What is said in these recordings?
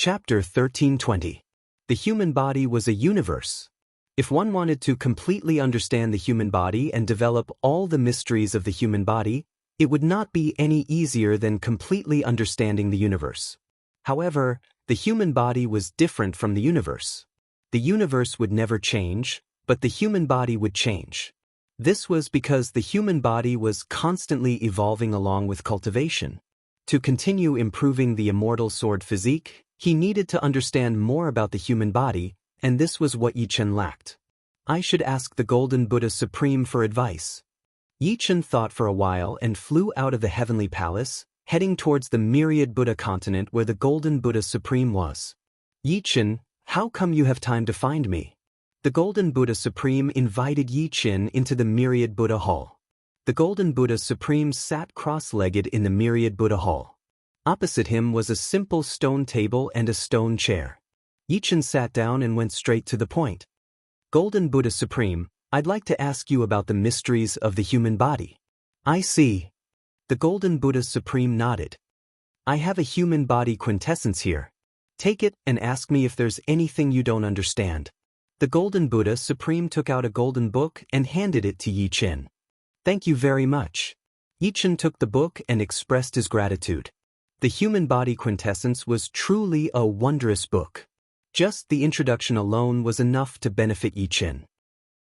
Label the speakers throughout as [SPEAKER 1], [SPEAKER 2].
[SPEAKER 1] Chapter 1320. The human body was a universe. If one wanted to completely understand the human body and develop all the mysteries of the human body, it would not be any easier than completely understanding the universe. However, the human body was different from the universe. The universe would never change, but the human body would change. This was because the human body was constantly evolving along with cultivation. To continue improving the immortal sword physique, he needed to understand more about the human body, and this was what Yi-Chen lacked. I should ask the Golden Buddha Supreme for advice. Yi-Chen thought for a while and flew out of the heavenly palace, heading towards the myriad Buddha continent where the Golden Buddha Supreme was. Yi-Chen, how come you have time to find me? The Golden Buddha Supreme invited Yi-Chen into the myriad Buddha hall. The Golden Buddha Supreme sat cross-legged in the myriad Buddha hall. Opposite him was a simple stone table and a stone chair. Yi-Chen sat down and went straight to the point. Golden Buddha Supreme, I'd like to ask you about the mysteries of the human body. I see. The Golden Buddha Supreme nodded. I have a human body quintessence here. Take it and ask me if there's anything you don't understand. The Golden Buddha Supreme took out a golden book and handed it to Yi-Chen. Thank you very much. Yi-Chen took the book and expressed his gratitude. The Human Body Quintessence was truly a wondrous book. Just the introduction alone was enough to benefit Yi-Chen.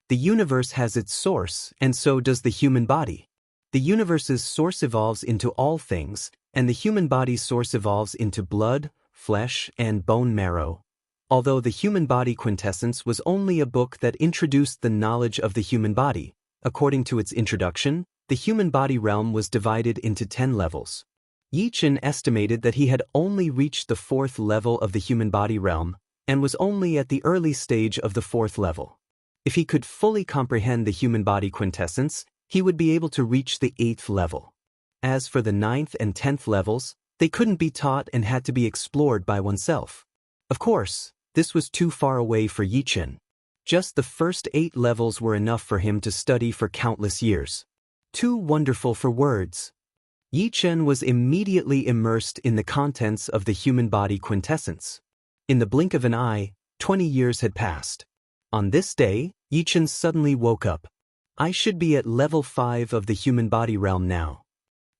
[SPEAKER 1] The universe has its source, and so does the human body. The universe's source evolves into all things, and the human body's source evolves into blood, flesh, and bone marrow. Although the Human Body Quintessence was only a book that introduced the knowledge of the human body, according to its introduction, the human body realm was divided into 10 levels. Yi-Chen estimated that he had only reached the 4th level of the human body realm, and was only at the early stage of the 4th level. If he could fully comprehend the human body quintessence, he would be able to reach the 8th level. As for the 9th and 10th levels, they couldn't be taught and had to be explored by oneself. Of course, this was too far away for Yi-Chen. Just the first 8 levels were enough for him to study for countless years. Too wonderful for words. Yi-Chen was immediately immersed in the contents of the human body quintessence. In the blink of an eye, 20 years had passed. On this day, Yi-Chen suddenly woke up. I should be at level 5 of the human body realm now.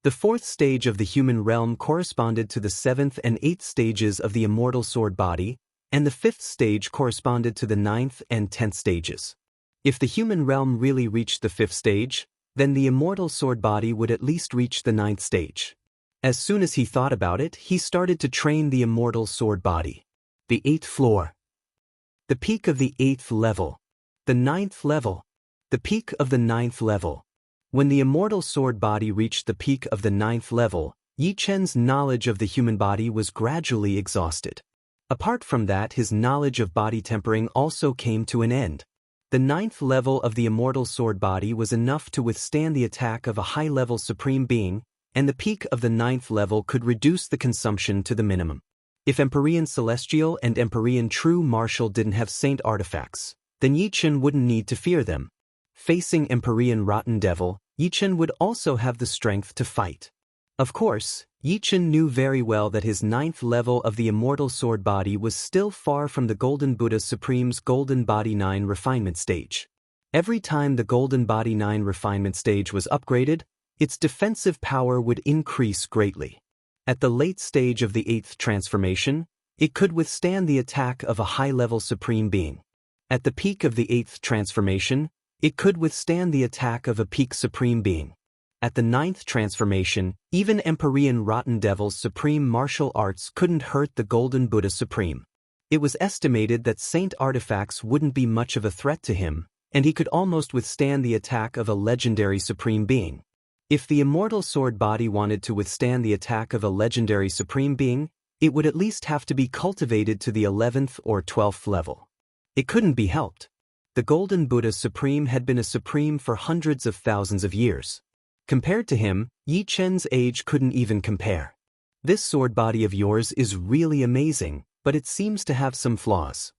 [SPEAKER 1] The 4th stage of the human realm corresponded to the 7th and 8th stages of the immortal sword body, and the 5th stage corresponded to the 9th and 10th stages. If the human realm really reached the 5th stage, then the immortal sword body would at least reach the 9th stage. As soon as he thought about it, he started to train the immortal sword body. The 8th floor. The peak of the 8th level. The 9th level. The peak of the 9th level. When the immortal sword body reached the peak of the 9th level, Yi-Chen's knowledge of the human body was gradually exhausted. Apart from that, his knowledge of body tempering also came to an end. The 9th level of the immortal sword body was enough to withstand the attack of a high-level supreme being, and the peak of the 9th level could reduce the consumption to the minimum. If Empyrean Celestial and Empyrean True Martial didn't have saint artifacts, then Yi-Chen wouldn't need to fear them. Facing Empyrean Rotten Devil, Yi-Chen would also have the strength to fight. Of course, Yi-Chen knew very well that his 9th level of the immortal sword body was still far from the Golden Buddha Supreme's Golden Body 9 refinement stage. Every time the Golden Body 9 refinement stage was upgraded, its defensive power would increase greatly. At the late stage of the 8th transformation, it could withstand the attack of a high-level supreme being. At the peak of the 8th transformation, it could withstand the attack of a peak supreme being. At the 9th transformation, even Empyrean Rotten Devil's supreme martial arts couldn't hurt the Golden Buddha Supreme. It was estimated that saint artifacts wouldn't be much of a threat to him, and he could almost withstand the attack of a legendary supreme being. If the immortal sword body wanted to withstand the attack of a legendary supreme being, it would at least have to be cultivated to the 11th or 12th level. It couldn't be helped. The Golden Buddha Supreme had been a supreme for hundreds of thousands of years. Compared to him, Yi-Chen's age couldn't even compare. This sword body of yours is really amazing, but it seems to have some flaws.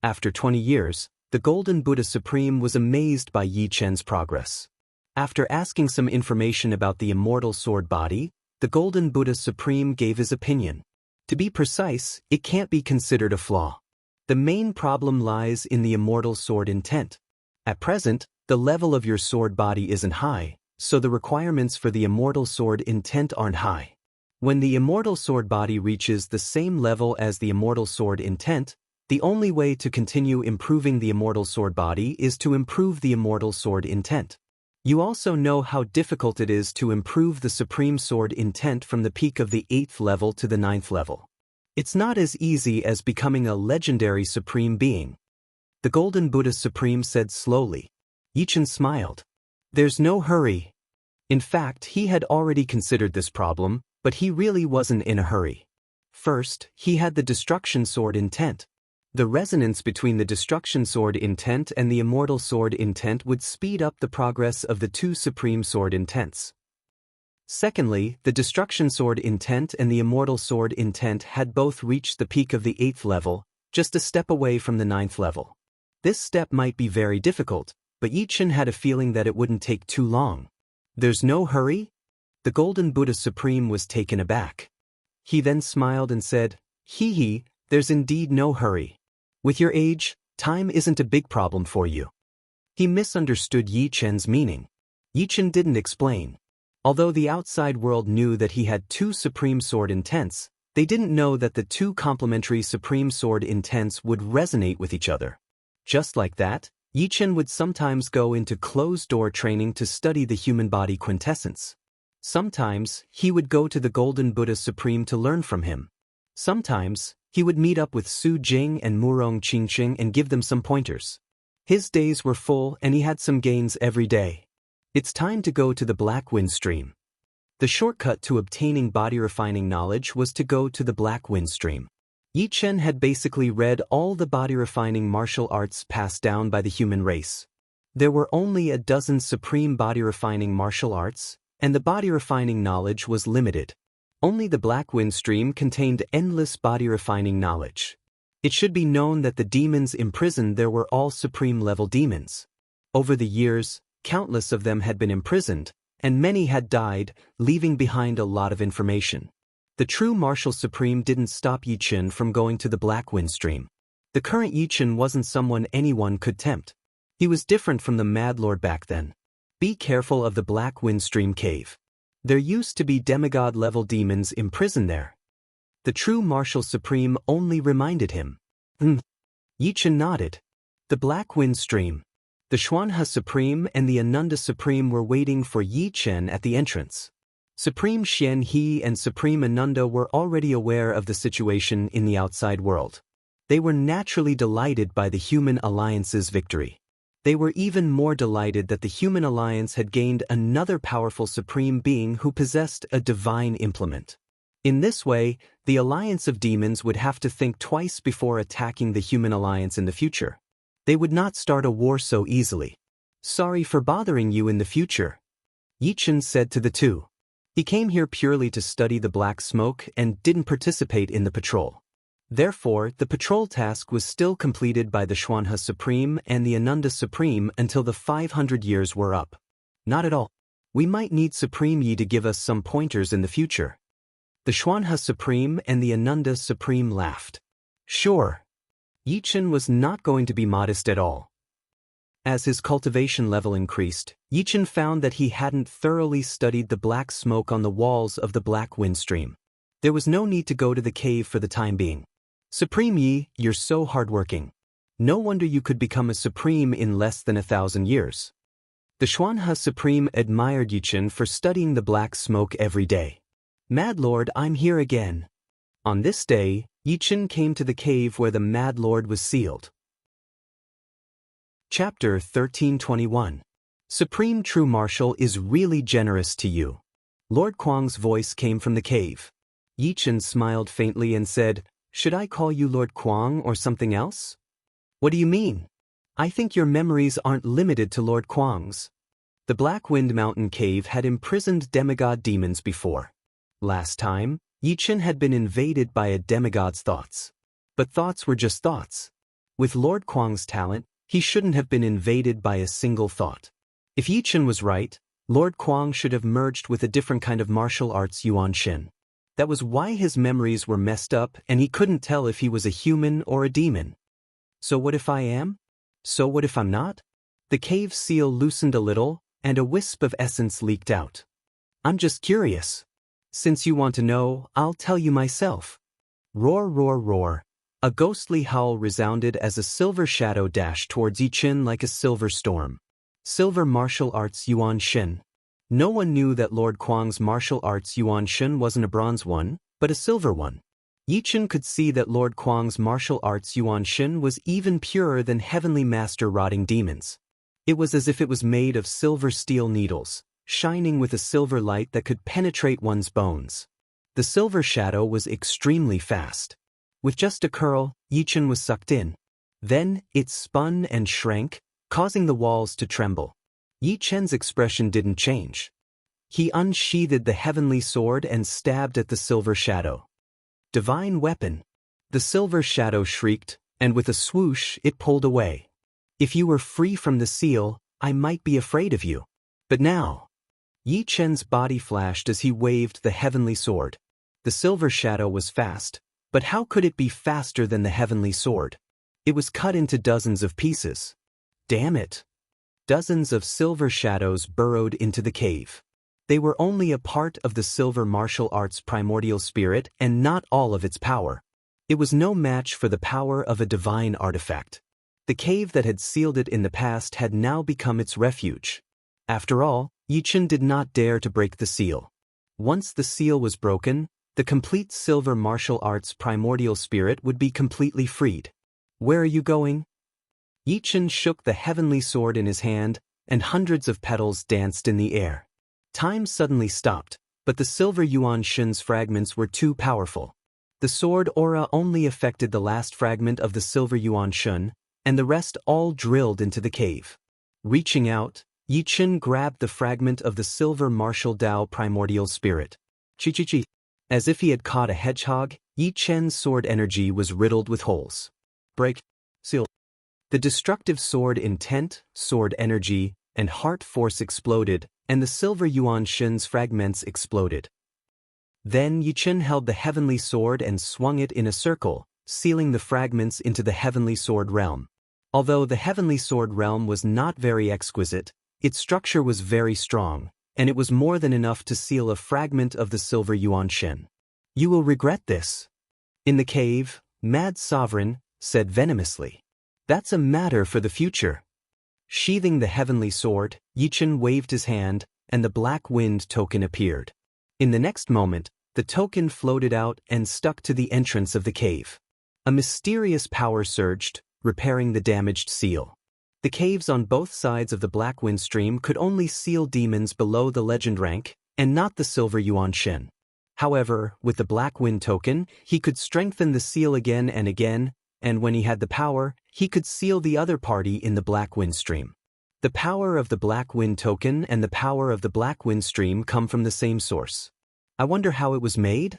[SPEAKER 1] After 20 years, the Golden Buddha Supreme was amazed by Yi-Chen's progress. After asking some information about the immortal sword body, the Golden Buddha Supreme gave his opinion. To be precise, it can't be considered a flaw. The main problem lies in the immortal sword intent. At present, the level of your sword body isn't high, so the requirements for the immortal sword intent aren't high. When the immortal sword body reaches the same level as the immortal sword intent, the only way to continue improving the immortal sword body is to improve the immortal sword intent. You also know how difficult it is to improve the supreme sword intent from the peak of the 8th level to the 9th level. It's not as easy as becoming a legendary supreme being. The Golden Buddha Supreme said slowly. Yichen smiled. There's no hurry. In fact, he had already considered this problem, but he really wasn't in a hurry. First, he had the destruction sword intent. The resonance between the destruction sword intent and the immortal sword intent would speed up the progress of the two supreme sword intents. Secondly, the destruction sword intent and the immortal sword intent had both reached the peak of the 8th level, just a step away from the 9th level. This step might be very difficult, but Yichen had a feeling that it wouldn't take too long. There's no hurry? The Golden Buddha Supreme was taken aback. He then smiled and said, Hee, there's indeed no hurry. With your age, time isn't a big problem for you. He misunderstood Yichen's meaning. Yichen didn't explain. Although the outside world knew that he had two supreme sword intents, they didn't know that the two complementary supreme sword intents would resonate with each other. Just like that, Yichen would sometimes go into closed-door training to study the human body quintessence. Sometimes, he would go to the Golden Buddha Supreme to learn from him. Sometimes, he would meet up with Su Jing and Murong Qingqing and give them some pointers. His days were full and he had some gains every day. It's time to go to the Black Wind Stream. The shortcut to obtaining body-refining knowledge was to go to the Black Wind Stream. Yichen had basically read all the body-refining martial arts passed down by the human race. There were only a dozen supreme body-refining martial arts, and the body-refining knowledge was limited. Only the Black Wind Stream contained endless body-refining knowledge. It should be known that the demons imprisoned there were all supreme-level demons. Over the years, countless of them had been imprisoned, and many had died, leaving behind a lot of information. The true martial supreme didn't stop Yichen from going to the Black Wind Stream. The current Yichen wasn't someone anyone could tempt. He was different from the Mad Lord back then. Be careful of the Black Wind Stream cave. There used to be demigod-level demons imprisoned there. The true martial supreme only reminded him. Yichen nodded. The Black Wind Stream. The Xuanhe Supreme and the Ananda Supreme were waiting for Yichen at the entrance. Supreme Xian He and Supreme Ananda were already aware of the situation in the outside world. They were naturally delighted by the Human Alliance's victory. They were even more delighted that the Human Alliance had gained another powerful supreme being who possessed a divine implement. In this way, the Alliance of Demons would have to think twice before attacking the Human Alliance in the future. They would not start a war so easily. Sorry for bothering you in the future, Yichen said to the two. He came here purely to study the black smoke and didn't participate in the patrol. Therefore, the patrol task was still completed by the Xuanhe Supreme and the Ananda Supreme until the 500 years were up. Not at all. We might need Supreme Yi to give us some pointers in the future. The Xuanhe Supreme and the Ananda Supreme laughed. Sure. Yichen was not going to be modest at all. As his cultivation level increased, Yichen found that he hadn't thoroughly studied the black smoke on the walls of the Black Wind Stream. There was no need to go to the cave for the time being. Supreme Yi, you're so hardworking. No wonder you could become a supreme in less than 1,000 years. The Xuanhe Supreme admired Yichen for studying the black smoke every day. Mad Lord, I'm here again. On this day, Yichen came to the cave where the Mad Lord was sealed. Chapter 1321. Supreme True Martial is really generous to you. Lord Kuang's voice came from the cave. Yichen smiled faintly and said, Should I call you Lord Kuang or something else? What do you mean? I think your memories aren't limited to Lord Kuang's. The Black Wind Mountain Cave had imprisoned demigod demons before. Last time, Yichen had been invaded by a demigod's thoughts. But thoughts were just thoughts. With Lord Kuang's talent, he shouldn't have been invaded by a single thought. If Yichen was right, Lord Kuang should have merged with a different kind of martial arts Yuan Shin. That was why his memories were messed up and he couldn't tell if he was a human or a demon. So what if I am? So what if I'm not? The cave seal loosened a little, and a wisp of essence leaked out. I'm just curious. Since you want to know, I'll tell you myself. Roar, roar, roar. A ghostly howl resounded as a silver shadow dashed towards Yi Chen like a silver storm. Silver martial arts Yuan Shen. No one knew that Lord Kuang's martial arts Yuan Shen wasn't a bronze one, but a silver one. Yi Chen could see that Lord Kuang's martial arts Yuan Shen was even purer than Heavenly Master rotting demons. It was as if it was made of silver steel needles, shining with a silver light that could penetrate one's bones. The silver shadow was extremely fast. With just a curl, Yi Chen was sucked in. Then, it spun and shrank, causing the walls to tremble. Yi Chen's expression didn't change. He unsheathed the heavenly sword and stabbed at the silver shadow. Divine weapon. The silver shadow shrieked, and with a swoosh it pulled away. If you were free from the seal, I might be afraid of you. But now. Yi Chen's body flashed as he waved the heavenly sword. The silver shadow was fast, but how could it be faster than the heavenly sword? It was cut into dozens of pieces. Damn it. Dozens of silver shadows burrowed into the cave. They were only a part of the silver martial arts primordial spirit and not all of its power. It was no match for the power of a divine artifact. The cave that had sealed it in the past had now become its refuge. After all, Yi Chen did not dare to break the seal. Once the seal was broken, the complete silver martial arts primordial spirit would be completely freed. Where are you going? Yi Chen shook the heavenly sword in his hand, and hundreds of petals danced in the air. Time suddenly stopped, but the silver Yuan Shen's fragments were too powerful. The sword aura only affected the last fragment of the silver Yuan Shen, and the rest all drilled into the cave. Reaching out, Yi Chen grabbed the fragment of the silver martial Dao primordial spirit. Chi-chi-chi. As if he had caught a hedgehog, Yi Chen's sword energy was riddled with holes. Break. Seal. The destructive sword intent, sword energy, and heart force exploded, and the silver Yuan Shen's fragments exploded. Then Yi Chen held the heavenly sword and swung it in a circle, sealing the fragments into the heavenly sword realm. Although the heavenly sword realm was not very exquisite, its structure was very strong, and it was more than enough to seal a fragment of the silver Yuan Shen. You will regret this. In the cave, Mad Sovereign said venomously. That's a matter for the future. Sheathing the heavenly sword, Yi Chen waved his hand, and the black wind token appeared. In the next moment, the token floated out and stuck to the entrance of the cave. A mysterious power surged, repairing the damaged seal. The caves on both sides of the black wind stream could only seal demons below the legend rank, and not the silver Yuan Shen. However, with the black wind token, he could strengthen the seal again and again, and when he had the power, he could seal the other party in the black wind stream. The power of the black wind token and the power of the black wind stream come from the same source. I wonder how it was made?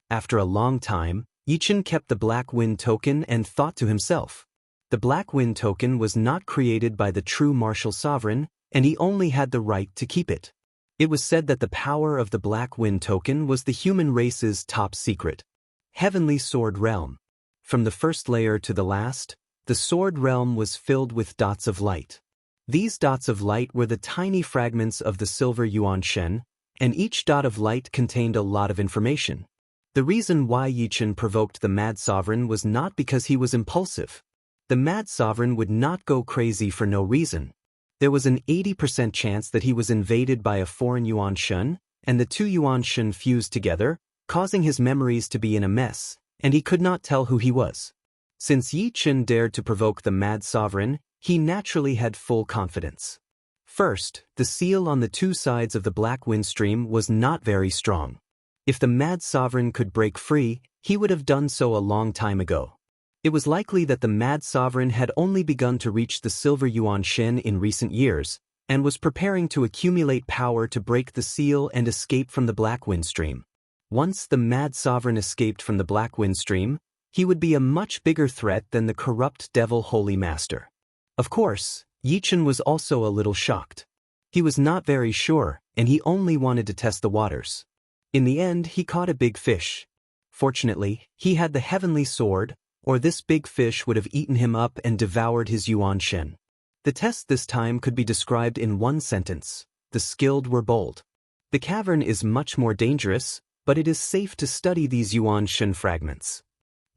[SPEAKER 1] After a long time, Yi Chen kept the black wind token and thought to himself. The black wind token was not created by the true martial sovereign, and he only had the right to keep it. It was said that the power of the black wind token was the human race's top secret. Heavenly Sword Realm. From the first layer to the last, the sword realm was filled with dots of light. These dots of light were the tiny fragments of the silver Yuan Shen, and each dot of light contained a lot of information. The reason why Yi Chen provoked the Mad Sovereign was not because he was impulsive. The Mad Sovereign would not go crazy for no reason. There was an 80% chance that he was invaded by a foreign Yuan Shen, and the two Yuan Shen fused together, causing his memories to be in a mess, and he could not tell who he was. Since Yi Chen dared to provoke the Mad Sovereign, he naturally had full confidence. First, the seal on the two sides of the black wind stream was not very strong. If the Mad Sovereign could break free, he would have done so a long time ago. It was likely that the Mad Sovereign had only begun to reach the silver Yuan Shen in recent years, and was preparing to accumulate power to break the seal and escape from the black wind stream. Once the Mad Sovereign escaped from the black wind stream, he would be a much bigger threat than the corrupt devil Holy Master. Of course, Yi Chen was also a little shocked. He was not very sure, and he only wanted to test the waters. In the end, he caught a big fish. Fortunately, he had the heavenly sword, or this big fish would have eaten him up and devoured his Yuan Shen. The test this time could be described in one sentence: the skilled were bold. The cavern is much more dangerous, but it is safe to study these Yuan Shen fragments.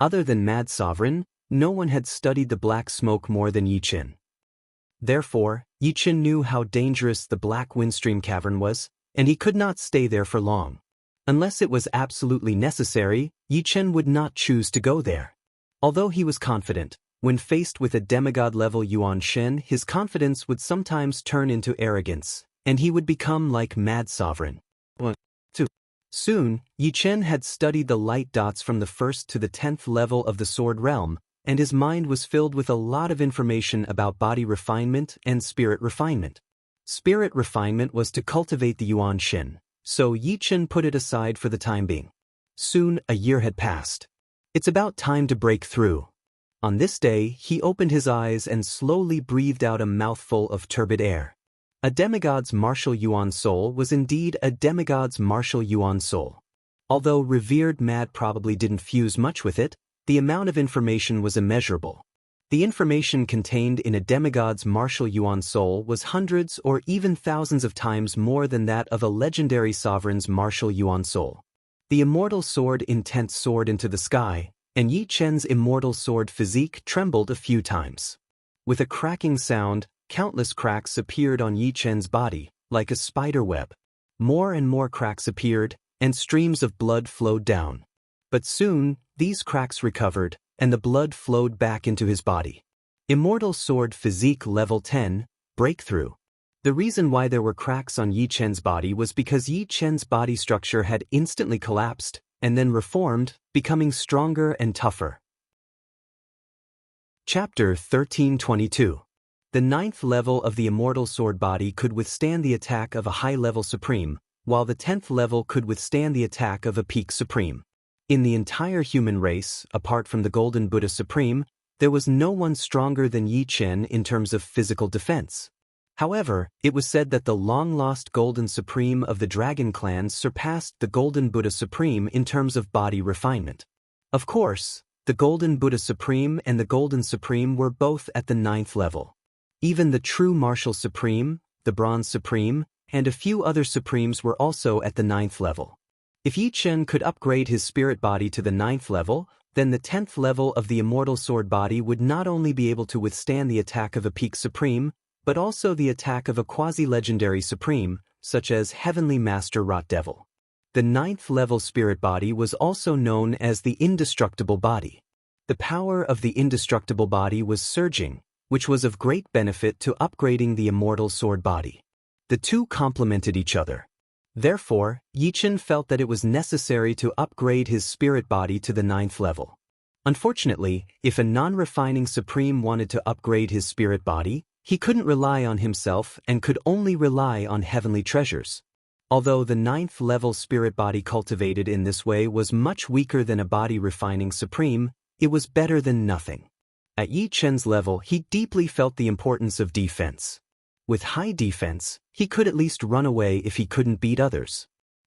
[SPEAKER 1] Other than Mad Sovereign, no one had studied the black smoke more than Yi Qin. Therefore, Yi Qin knew how dangerous the black windstream cavern was, and he could not stay there for long. Unless it was absolutely necessary, Yi Qin would not choose to go there. Although he was confident, when faced with a demigod-level Yuan Shen, his confidence would sometimes turn into arrogance, and he would become like Mad Sovereign. 1, 2. Soon, Yi Qin had studied the light dots from the 1st to the 10th level of the Sword Realm, and his mind was filled with a lot of information about body refinement and spirit refinement. Spirit refinement was to cultivate the Yuan Shen, so Yi Qin put it aside for the time being. Soon, a year had passed. It's about time to break through. On this day, he opened his eyes and slowly breathed out a mouthful of turbid air. A demigod's martial Yuan soul was indeed a demigod's martial Yuan soul. Although revered Mad probably didn't fuse much with it, the amount of information was immeasurable. The information contained in a demigod's martial Yuan soul was hundreds or even thousands of times more than that of a legendary sovereign's martial Yuan soul. The immortal sword intent soared into the sky, and Yi Qin's immortal sword physique trembled a few times. With a cracking sound, countless cracks appeared on Yi Qin's body, like a spider web. More and more cracks appeared, and streams of blood flowed down. But soon, these cracks recovered, and the blood flowed back into his body. Immortal Sword Physique Level 10, Breakthrough. The reason why there were cracks on Yi Qin's body was because Yi Qin's body structure had instantly collapsed, and then reformed, becoming stronger and tougher. Chapter 1322. The 9th level of the Immortal Sword body could withstand the attack of a high-level Supreme, while the 10th level could withstand the attack of a Peak Supreme. In the entire human race, apart from the Golden Buddha Supreme, there was no one stronger than Yi Qin in terms of physical defense. However, it was said that the long-lost Golden Supreme of the Dragon Clan surpassed the Golden Buddha Supreme in terms of body refinement. Of course, the Golden Buddha Supreme and the Golden Supreme were both at the 9th level. Even the True Martial Supreme, the Bronze Supreme, and a few other Supremes were also at the 9th level. If Yi Qin could upgrade his spirit body to the 9th level, then the 10th level of the Immortal Sword body would not only be able to withstand the attack of a Peak Supreme, but also the attack of a quasi-legendary Supreme, such as Heavenly Master Rot Devil. The 9th level spirit body was also known as the Indestructible Body. The power of the Indestructible Body was surging, which was of great benefit to upgrading the Immortal Sword body. The two complemented each other. Therefore, Yi Qin felt that it was necessary to upgrade his spirit body to the 9th level. Unfortunately, if a non-refining Supreme wanted to upgrade his spirit body, he couldn't rely on himself and could only rely on heavenly treasures. Although the 9th level spirit body cultivated in this way was much weaker than a body refining Supreme, it was better than nothing. At Yi Qin's level, he deeply felt the importance of defense. With high defense, he could at least run away if he couldn't beat others.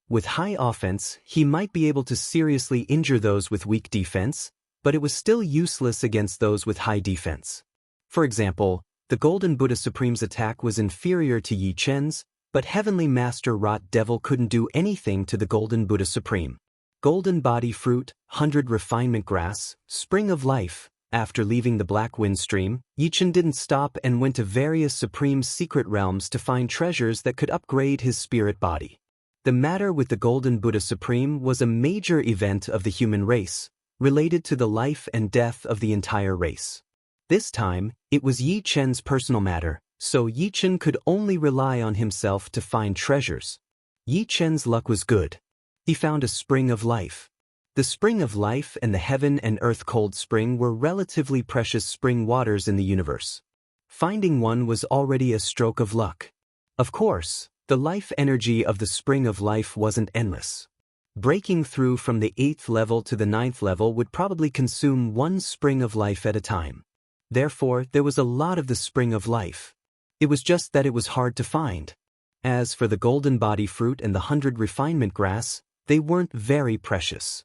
[SPEAKER 1] With high offense, he might be able to seriously injure those with weak defense, but it was still useless against those with high defense. For example, the Golden Buddha Supreme's attack was inferior to Yi Qin's, but Heavenly Master Rot Devil couldn't do anything to the Golden Buddha Supreme. Golden Body Fruit, 100 Refinement Grass, Spring of Life. After leaving the Black Wind Stream, Yi Qin didn't stop and went to various Supreme secret realms to find treasures that could upgrade his spirit body. The matter with the Golden Buddha Supreme was a major event of the human race, related to the life and death of the entire race. This time, it was Yi Qin's personal matter, so Yi Qin could only rely on himself to find treasures. Yi Qin's luck was good. He found a Spring of Life. The Spring of Life and the Heaven and Earth Cold Spring were relatively precious spring waters in the universe. Finding one was already a stroke of luck. Of course, the life energy of the Spring of Life wasn't endless. Breaking through from the 8th level to the 9th level would probably consume one Spring of Life at a time. Therefore, there was a lot of the Spring of Life. It was just that it was hard to find. As for the Golden Body Fruit and the 100 Refinement Grass, they weren't very precious.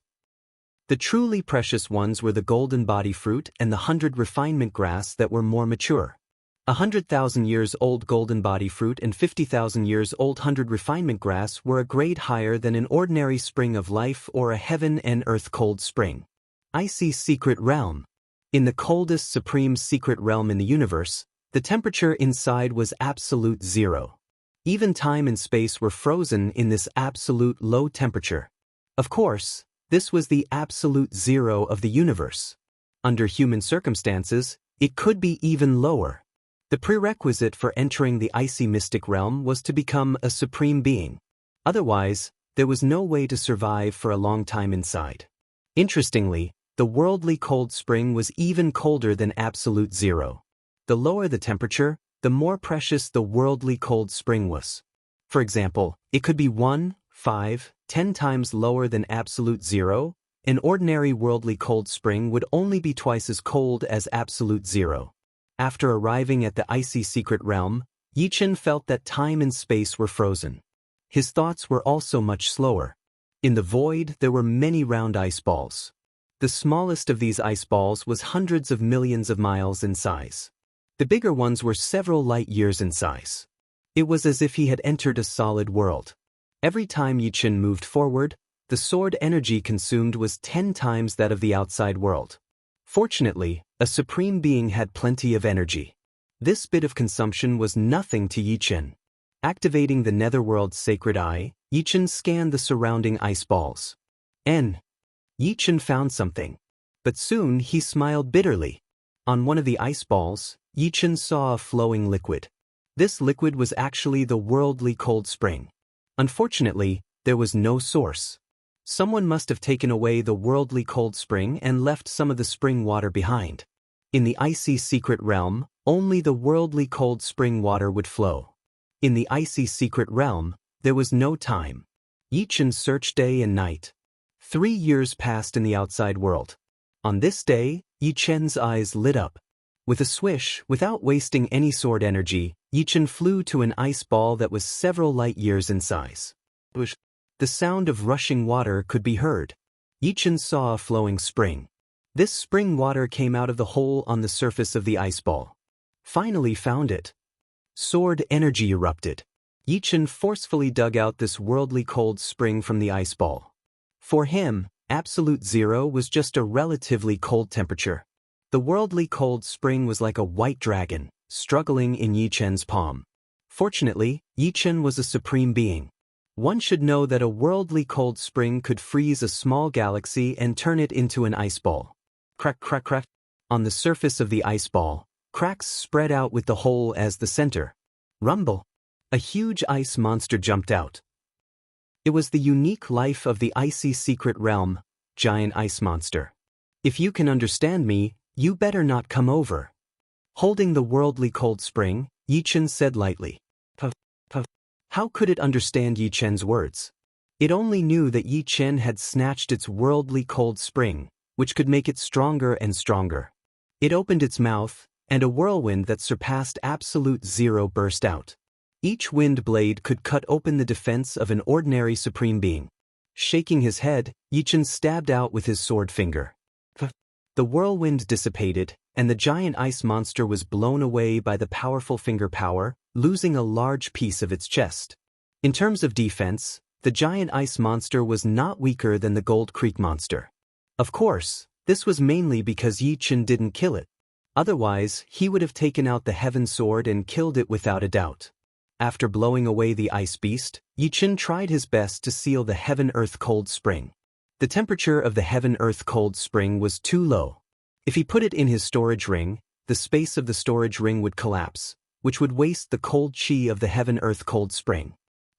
[SPEAKER 1] The truly precious ones were the golden body fruit and the 100 refinement grass that were more mature. 100,000 years old golden body fruit and 50,000 years old 100 refinement grass were a grade higher than an ordinary spring of life or a heaven and earth cold spring. Icy secret realm. In the coldest supreme secret realm in the universe, the temperature inside was absolute zero. Even time and space were frozen in this absolute low temperature. Of course, this was the absolute zero of the universe. Under human circumstances, it could be even lower. The prerequisite for entering the icy mystic realm was to become a supreme being. Otherwise, there was no way to survive for a long time inside. Interestingly, the worldly cold spring was even colder than absolute zero. The lower the temperature, the more precious the worldly cold spring was. For example, it could be 1, 5, 10 times lower than absolute zero. An ordinary worldly cold spring would only be twice as cold as absolute zero. After arriving at the icy secret realm, Yichen felt that time and space were frozen. His thoughts were also much slower. In the void, there were many round ice balls. The smallest of these ice balls was hundreds of millions of miles in size. The bigger ones were several light years in size. It was as if he had entered a solid world. Every time Yichen moved forward, the sword energy consumed was 10 times that of the outside world. Fortunately, a supreme being had plenty of energy. This bit of consumption was nothing to Yichen. Activating the netherworld's sacred eye, Yichen scanned the surrounding ice balls. Yichen found something. But soon he smiled bitterly. On one of the ice balls, Yichen saw a flowing liquid. This liquid was actually the worldly cold spring. Unfortunately, there was no source. Someone must have taken away the worldly cold spring and left some of the spring water behind. In the icy secret realm, only the worldly cold spring water would flow. In the icy secret realm, there was no time. Yichen searched day and night. 3 years passed in the outside world. On this day, Yichen's eyes lit up. With a swish, without wasting any sword energy, Yichen flew to an ice ball that was several light years in size. The sound of rushing water could be heard. Yichen saw a flowing spring. This spring water came out of the hole on the surface of the ice ball. Finally found it. Sword energy erupted. Yichen forcefully dug out this worldly cold spring from the ice ball. For him, absolute zero was just a relatively cold temperature. The worldly cold spring was like a white dragon, struggling in Yichen's palm. Fortunately, Yichen was a supreme being. One should know that a worldly cold spring could freeze a small galaxy and turn it into an ice ball. Crack, crack, crack. On the surface of the ice ball, cracks spread out with the hole as the center. Rumble. A huge ice monster jumped out. It was the unique life of the icy secret realm, giant ice monster. If you can understand me, you better not come over. Holding the worldly cold spring, Yichen said lightly. Puff, puff. How could it understand Yichen's words? It only knew that Yichen had snatched its worldly cold spring, which could make it stronger and stronger. It opened its mouth, and a whirlwind that surpassed absolute zero burst out. Each wind blade could cut open the defense of an ordinary supreme being. Shaking his head, Yichen stabbed out with his sword finger. The whirlwind dissipated, and the giant ice monster was blown away by the powerful finger power, losing a large piece of its chest. In terms of defense, the giant ice monster was not weaker than the Gold Creek monster. Of course, this was mainly because Yichen didn't kill it. Otherwise, he would have taken out the heaven sword and killed it without a doubt. After blowing away the ice beast, Yichen tried his best to seal the heaven-earth cold spring. The temperature of the heaven-earth cold spring was too low. If he put it in his storage ring, the space of the storage ring would collapse, which would waste the cold chi of the heaven-earth cold spring.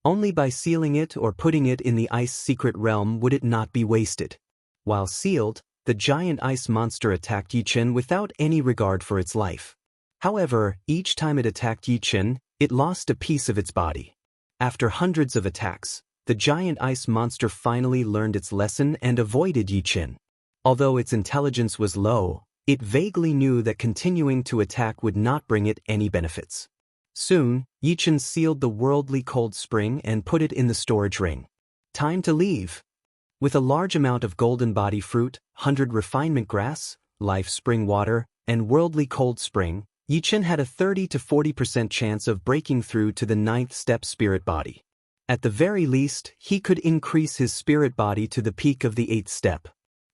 [SPEAKER 1] Only by sealing it or putting it in the ice secret realm would it not be wasted. While sealed, the giant ice monster attacked Yichen without any regard for its life. However, each time it attacked Yichen, it lost a piece of its body. After hundreds of attacks, the giant ice monster finally learned its lesson and avoided Yichen. Although its intelligence was low, it vaguely knew that continuing to attack would not bring it any benefits. Soon, Yichen sealed the worldly cold spring and put it in the storage ring. Time to leave, With a large amount of golden body fruit, 100 refinement grass, life spring water, and worldly cold spring, Yichen had a 30 to 40% chance of breaking through to the 9th step spirit body. At the very least, he could increase his spirit body to the peak of the 8th step.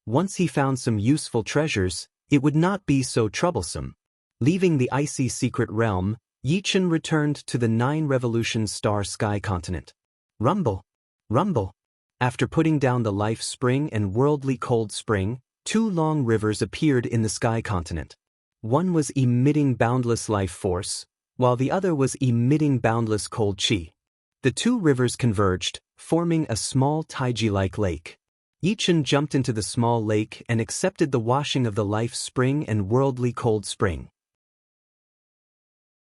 [SPEAKER 1] Once he found some useful treasures, it would not be so troublesome. Leaving the icy secret realm, Yichen returned to the 9 revolution star sky continent. Rumble! Rumble! After putting down the life spring and worldly cold spring, 2 long rivers appeared in the sky continent. One was emitting boundless life force, while the other was emitting boundless cold chi. The 2 rivers converged, forming a small Taiji-like lake. Yichen jumped into the small lake and accepted the washing of the life spring and worldly cold spring.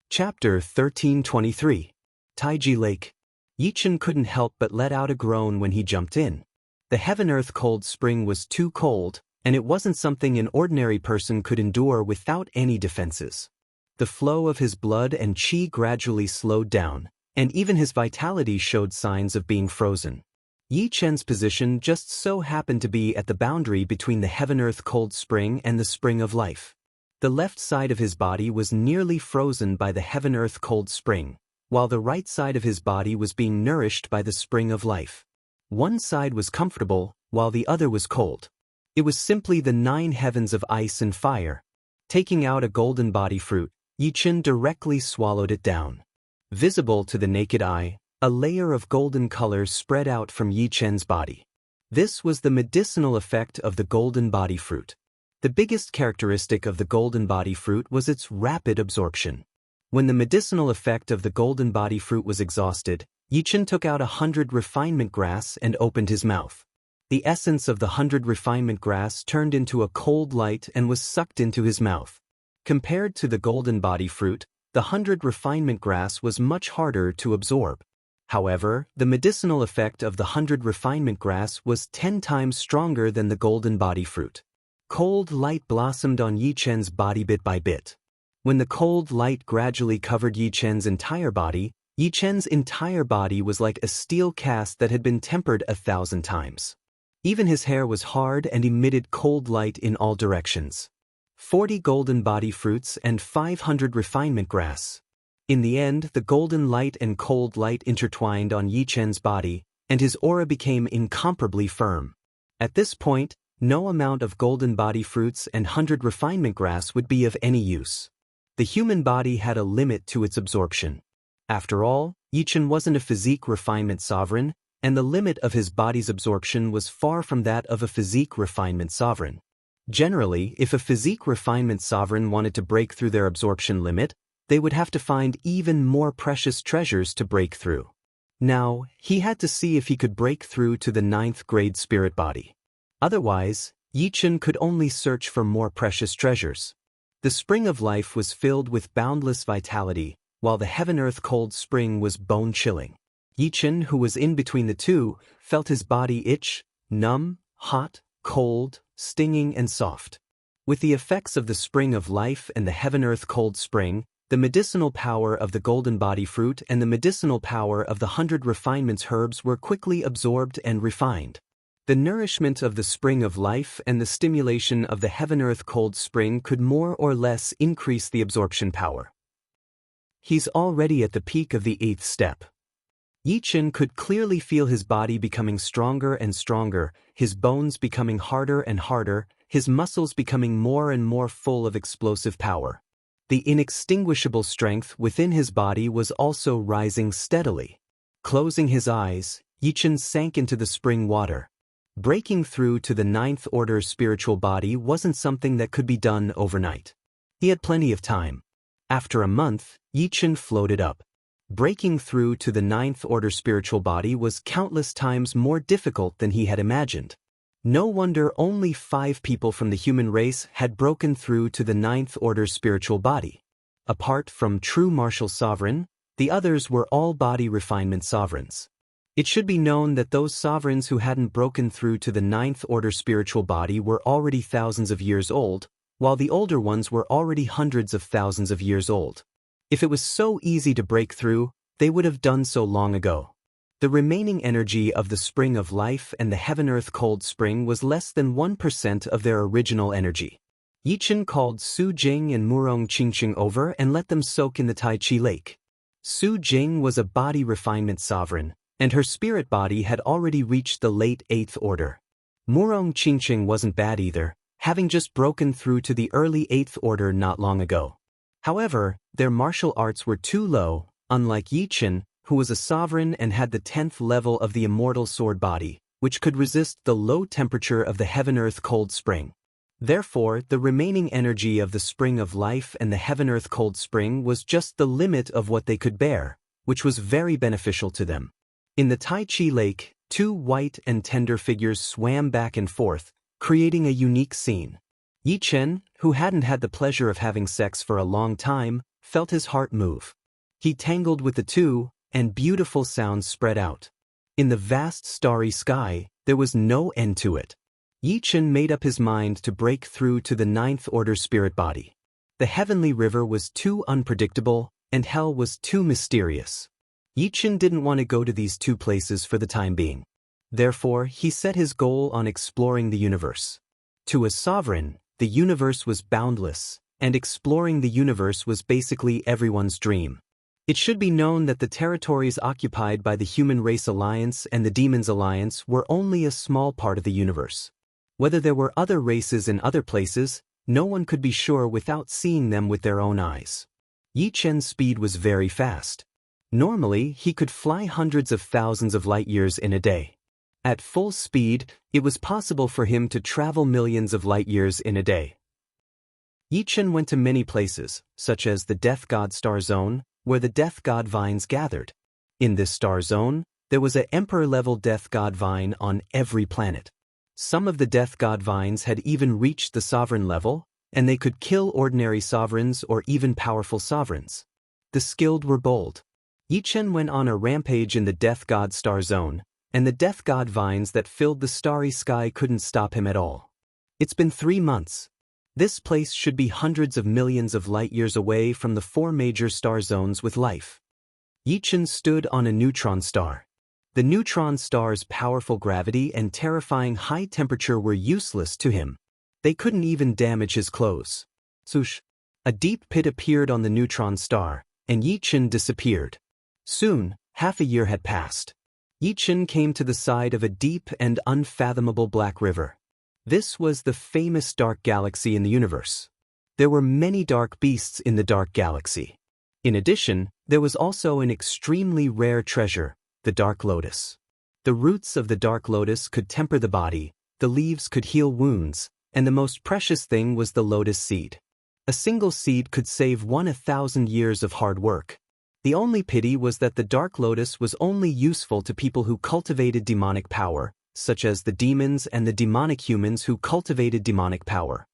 [SPEAKER 1] Chapter 1323. Taiji Lake. Yichen couldn't help but let out a groan when he jumped in. The heaven-earth cold spring was too cold, and it wasn't something an ordinary person could endure without any defenses. The flow of his blood and qi gradually slowed down, and even his vitality showed signs of being frozen. Yichen's position just so happened to be at the boundary between the heaven-earth cold spring and the spring of life. The left side of his body was nearly frozen by the heaven-earth cold spring, while the right side of his body was being nourished by the spring of life. One side was comfortable, while the other was cold. It was simply the 9 heavens of ice and fire. Taking out a golden body fruit, Yichen directly swallowed it down. Visible to the naked eye, a layer of golden color spread out from Yichen's body. This was the medicinal effect of the golden body fruit. The biggest characteristic of the golden body fruit was its rapid absorption. When the medicinal effect of the golden body fruit was exhausted, Yichen took out 100 refinement grass and opened his mouth. The essence of the 100 refinement grass turned into a cold light and was sucked into his mouth. Compared to the golden body fruit, the 100 refinement grass was much harder to absorb. However, the medicinal effect of the 100 refinement grass was 10 times stronger than the golden body fruit. Cold light blossomed on Yichen's body bit by bit. When the cold light gradually covered Yichen's entire body was like a steel cast that had been tempered 1,000 times. Even his hair was hard and emitted cold light in all directions. 40 golden body fruits and 500 refinement grass. In the end, the golden light and cold light intertwined on Yichen's body, and his aura became incomparably firm. At this point, no amount of golden body fruits and 100 refinement grass would be of any use. The human body had a limit to its absorption. After all, Yichen wasn't a physique refinement sovereign, and the limit of his body's absorption was far from that of a physique refinement sovereign. Generally, if a physique refinement sovereign wanted to break through their absorption limit, they would have to find even more precious treasures to break through. Now, he had to see if he could break through to the 9th grade spirit body. Otherwise, Yichen could only search for more precious treasures. The spring of life was filled with boundless vitality, while the heaven-earth cold spring was bone-chilling. Yichen, who was in between the two, felt his body itch, numb, hot, cold, stinging and soft. With the effects of the spring of life and the heaven-earth cold spring, the medicinal power of the golden body fruit and the medicinal power of the 100 refinements herbs were quickly absorbed and refined. The nourishment of the spring of life and the stimulation of the heaven-earth cold spring could more or less increase the absorption power. He's already at the peak of the 8th step. Yichen could clearly feel his body becoming stronger and stronger, his bones becoming harder and harder, his muscles becoming more and more full of explosive power. The inextinguishable strength within his body was also rising steadily. Closing his eyes, Yichen sank into the spring water. Breaking through to the 9th order spiritual body wasn't something that could be done overnight. He had plenty of time. After a month, Yichen floated up. Breaking through to the 9th order spiritual body was countless times more difficult than he had imagined. No wonder only 5 people from the human race had broken through to the 9th order spiritual body. Apart from true martial sovereign, the others were all body refinement sovereigns. It should be known that those sovereigns who hadn't broken through to the 9th order spiritual body were already thousands of years old, while the older ones were already hundreds of thousands of years old. If it was so easy to break through, they would have done so long ago. The remaining energy of the spring of life and the heaven-earth cold spring was less than 1% of their original energy. Yichen called Su Jing and Murong Qingqing over and let them soak in the Tai Chi lake. Su Jing was a body refinement sovereign, and her spirit body had already reached the late 8th order. Murong Qingqing wasn't bad either, having just broken through to the early 8th order not long ago. However, their martial arts were too low, unlike Yichen, who was a sovereign and had the 10th level of the immortal sword body, which could resist the low temperature of the heaven-earth cold spring. Therefore, the remaining energy of the spring of life and the heaven-earth cold spring was just the limit of what they could bear, which was very beneficial to them. In the Tai Chi lake, two white and tender figures swam back and forth, creating a unique scene. Yichen, who hadn't had the pleasure of having sex for a long time, felt his heart move. He tangled with the two, and beautiful sounds spread out. In the vast starry sky, there was no end to it. Yichen made up his mind to break through to the 9th order spirit body. The heavenly river was too unpredictable, and hell was too mysterious. Yichen didn't want to go to these two places for the time being. Therefore, he set his goal on exploring the universe. To a sovereign, the universe was boundless, and exploring the universe was basically everyone's dream. It should be known that the territories occupied by the Human Race Alliance and the Demons Alliance were only a small part of the universe. Whether there were other races in other places, no one could be sure without seeing them with their own eyes. Yichen's speed was very fast. Normally, he could fly hundreds of thousands of light years in a day. At full speed, it was possible for him to travel millions of light years in a day. Yichen went to many places, such as the Death God Star Zone, where the Death God Vines gathered. In this star zone, there was an Emperor-level Death God Vine on every planet. Some of the Death God Vines had even reached the sovereign level, and they could kill ordinary sovereigns or even powerful sovereigns. The skilled were bold. Yichen went on a rampage in the Death God Star Zone, and the Death God Vines that filled the starry sky couldn't stop him at all. It's been 3 months. This place should be hundreds of millions of light years away from the 4 major star zones with life. Yichen stood on a neutron star. The neutron star's powerful gravity and terrifying high temperature were useless to him. They couldn't even damage his clothes. Swoosh! A deep pit appeared on the neutron star, and Yichen disappeared. Soon, half a year had passed. Yichen came to the side of a deep and unfathomable black river. This was the famous dark galaxy in the universe. There were many dark beasts in the dark galaxy. In addition, there was also an extremely rare treasure, the dark lotus. The roots of the dark lotus could temper the body, the leaves could heal wounds, and the most precious thing was the lotus seed. A single seed could save 1,000 years of hard work. The only pity was that the dark lotus was only useful to people who cultivated demonic power, such as the demons and the demonic humans who cultivated demonic power.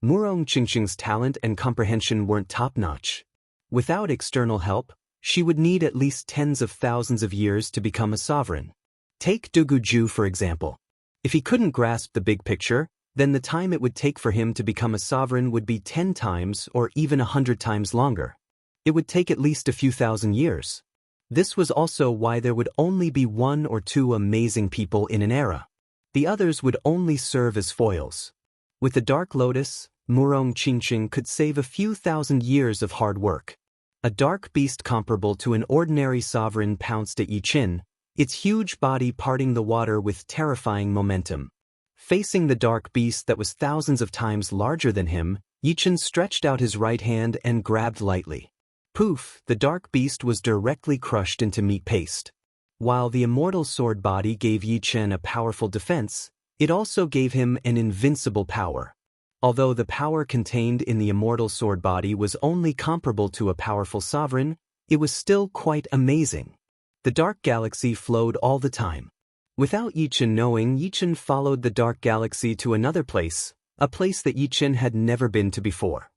[SPEAKER 1] Murong Qingqing's talent and comprehension weren't top-notch. Without external help, she would need at least tens of thousands of years to become a sovereign. Take Dugu Ju for example. If he couldn't grasp the big picture, then the time it would take for him to become a sovereign would be 10 times or even 100 times longer. It would take at least a few thousand years. This was also why there would only be 1 or 2 amazing people in an era. The others would only serve as foils. With the Dark Lotus, Murong Qingqing could save a few thousand years of hard work. A dark beast comparable to an ordinary sovereign pounced at Yichen, its huge body parting the water with terrifying momentum. Facing the dark beast that was thousands of times larger than him, Yichen stretched out his right hand and grabbed lightly. Poof, the dark beast was directly crushed into meat paste. While the immortal sword body gave Yichen a powerful defense, it also gave him an invincible power. Although the power contained in the immortal sword body was only comparable to a powerful sovereign, it was still quite amazing. The dark galaxy flowed all the time. Without Yichen knowing, Yichen followed the dark galaxy to another place, a place that Yichen had never been to before.